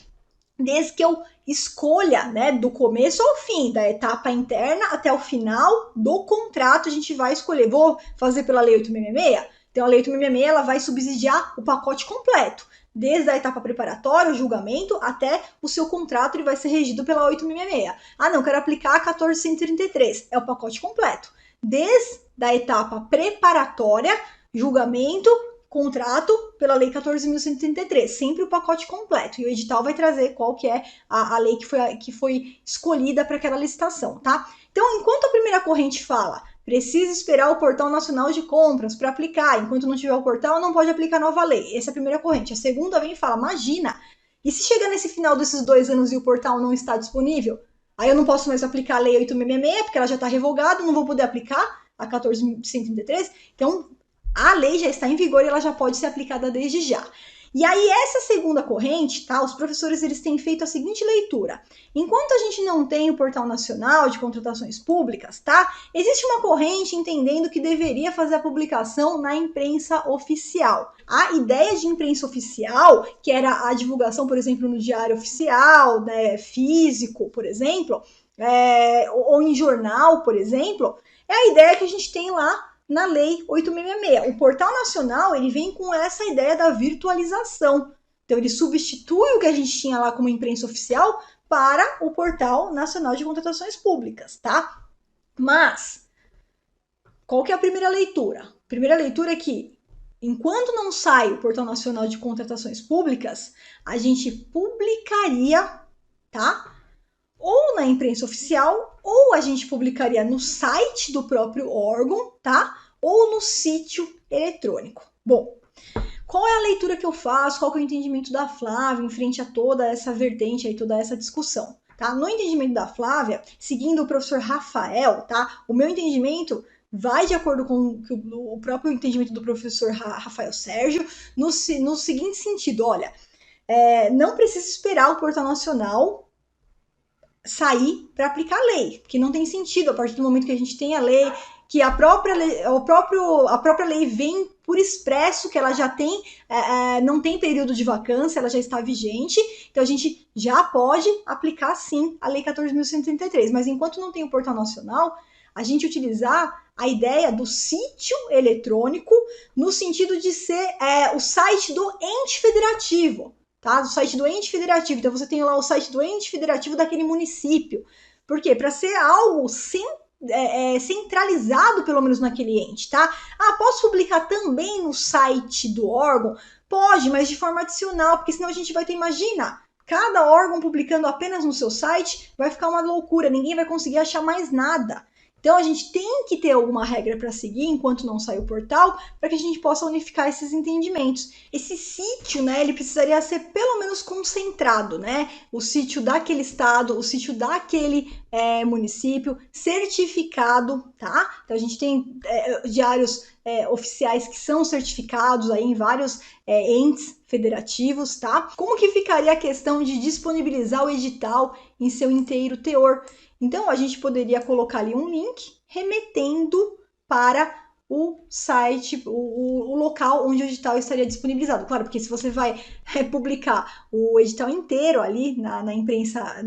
desde que eu escolha, né, do começo ao fim, da etapa interna até o final do contrato, a gente vai escolher. Vou fazer pela Lei 8.666? Então, a Lei 8.666 ela vai subsidiar o pacote completo, desde a etapa preparatória, o julgamento, até o seu contrato ele vai ser regido pela 8.666. Ah, não, quero aplicar a 14.133, é o pacote completo. Desde a etapa preparatória, julgamento, contrato pela Lei 14.133, sempre o pacote completo. E o edital vai trazer qual que é a lei que foi escolhida para aquela licitação, tá? Então, enquanto a primeira corrente fala, precisa esperar o Portal Nacional de Compras para aplicar, enquanto não tiver o portal, não pode aplicar a nova lei. Essa é a primeira corrente. A segunda vem e fala, imagina, e se chegar nesse final desses 2 anos e o portal não está disponível? Aí eu não posso mais aplicar a Lei 8.666, porque ela já está revogada, não vou poder aplicar a 14.133. Então, a lei já está em vigor e ela já pode ser aplicada desde já. E aí, essa segunda corrente, tá? Os professores eles têm feito a seguinte leitura. Enquanto a gente não tem o Portal Nacional de Contratações Públicas, tá? Existe uma corrente entendendo que deveria fazer a publicação na imprensa oficial. A ideia de imprensa oficial, que era a divulgação, por exemplo, no diário oficial, né, físico, por exemplo, ou em jornal, por exemplo, é a ideia que a gente tem lá na Lei 8.666. O Portal Nacional ele vem com essa ideia da virtualização. Então, ele substitui o que a gente tinha lá como imprensa oficial para o Portal Nacional de Contratações Públicas, tá? Mas, qual que é a primeira leitura? A primeira leitura é que, enquanto não sai o Portal Nacional de Contratações Públicas, a gente publicaria, tá? Ou na imprensa oficial, ou a gente publicaria no site do próprio órgão, tá? Ou no sítio eletrônico. Bom, qual é a leitura que eu faço? Qual que é o entendimento da Flávia em frente a toda essa vertente aí, toda essa discussão? Tá? No entendimento da Flávia, seguindo o professor Rafael, tá? O meu entendimento vai de acordo com o próprio entendimento do professor Rafael Sérgio, no seguinte sentido, olha, não precisa esperar o Portal Nacional sair para aplicar a lei, porque não tem sentido a partir do momento que a gente tem a lei, que a própria lei vem por expresso que ela já tem, não tem período de vacância, ela já está vigente, então a gente já pode aplicar sim a Lei 14.133, mas enquanto não tem o Portal Nacional, a gente utilizar a ideia do sítio eletrônico no sentido de ser o site do ente federativo, tá? Do site do ente federativo. Então você tem lá o site do ente federativo daquele município. Por quê? Para ser algo centralizado, pelo menos naquele ente, tá? Ah, posso publicar também no site do órgão? Pode, mas de forma adicional, porque senão a gente vai ter, imagina, cada órgão publicando apenas no seu site, vai ficar uma loucura, ninguém vai conseguir achar mais nada. Então a gente tem que ter alguma regra para seguir enquanto não sai o portal, para que a gente possa unificar esses entendimentos. Esse sítio, né, ele precisaria ser pelo menos concentrado, né? O sítio daquele estado, o sítio daquele município, certificado, tá? Então a gente tem diários oficiais que são certificados aí em vários entes federativos, tá? Como que ficaria a questão de disponibilizar o edital em seu inteiro teor? Então, a gente poderia colocar ali um link remetendo para o site, o local onde o edital estaria disponibilizado. Claro, porque se você vai publicar o edital inteiro ali na imprensa,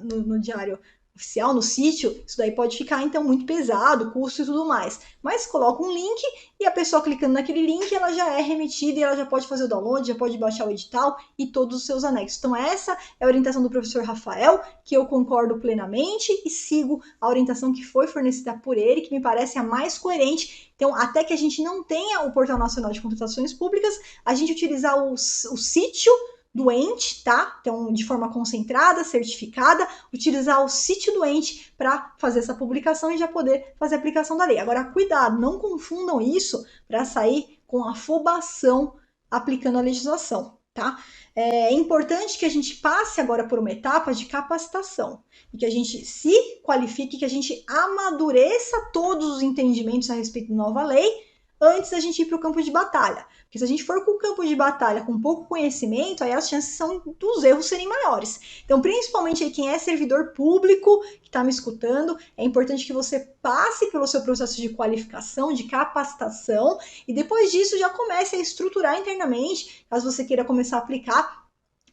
no diário oficial, no sítio, isso daí pode ficar então muito pesado, custo e tudo mais. Mas coloca um link e a pessoa clicando naquele link, ela já é remetida e ela já pode fazer o download, já pode baixar o edital e todos os seus anexos. Então essa é a orientação do professor Rafael, que eu concordo plenamente e sigo a orientação que foi fornecida por ele, que me parece a mais coerente. Então, até que a gente não tenha o Portal Nacional de Contratações Públicas, a gente utilizar o sítio do ente, tá? Então, de forma concentrada, certificada, utilizar o sítio do ente para fazer essa publicação e já poder fazer a aplicação da lei. Agora, cuidado, não confundam isso para sair com afobação aplicando a legislação, tá? É importante que a gente passe agora por uma etapa de capacitação e que a gente se qualifique, que a gente amadureça todos os entendimentos a respeito da nova lei antes da gente ir para o campo de batalha. Porque se a gente for com o campo de batalha com pouco conhecimento, aí as chances são dos erros serem maiores. Então, principalmente aí quem é servidor público, que está me escutando, é importante que você passe pelo seu processo de qualificação, de capacitação, e depois disso já comece a estruturar internamente, caso você queira começar a aplicar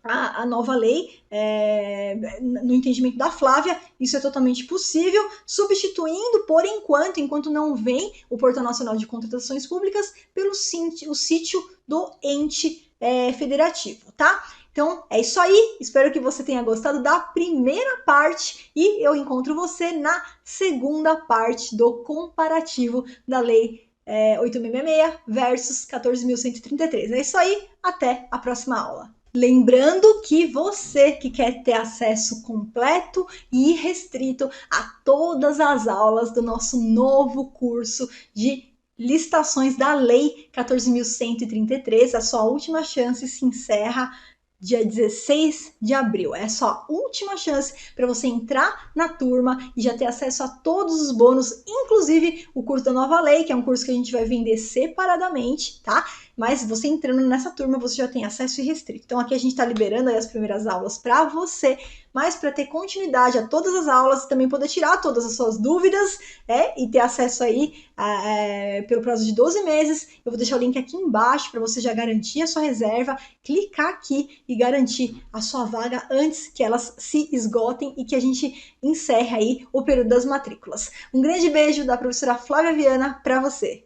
a nova lei, no entendimento da Flávia, isso é totalmente possível, substituindo, por enquanto não vem o Portal Nacional de Contratações Públicas, pelo o sítio do ente federativo, tá? Então é isso aí, espero que você tenha gostado da primeira parte e eu encontro você na segunda parte do comparativo da lei 8.666 versus 14.133. É isso aí, até a próxima aula. Lembrando que você que quer ter acesso completo e irrestrito a todas as aulas do nosso novo curso de licitações da Lei 14.133, a sua última chance se encerra dia 16 de abril. É a sua última chance para você entrar na turma e já ter acesso a todos os bônus, inclusive o curso da nova lei, que é um curso que a gente vai vender separadamente, tá? Mas você entrando nessa turma, você já tem acesso irrestrito. Então aqui a gente está liberando aí as primeiras aulas para você, mas para ter continuidade a todas as aulas, também poder tirar todas as suas dúvidas e ter acesso aí pelo prazo de 12 meses, eu vou deixar o link aqui embaixo para você já garantir a sua reserva, clicar aqui e garantir a sua vaga antes que elas se esgotem e que a gente encerre aí o período das matrículas. Um grande beijo da professora Flávia Viana para você.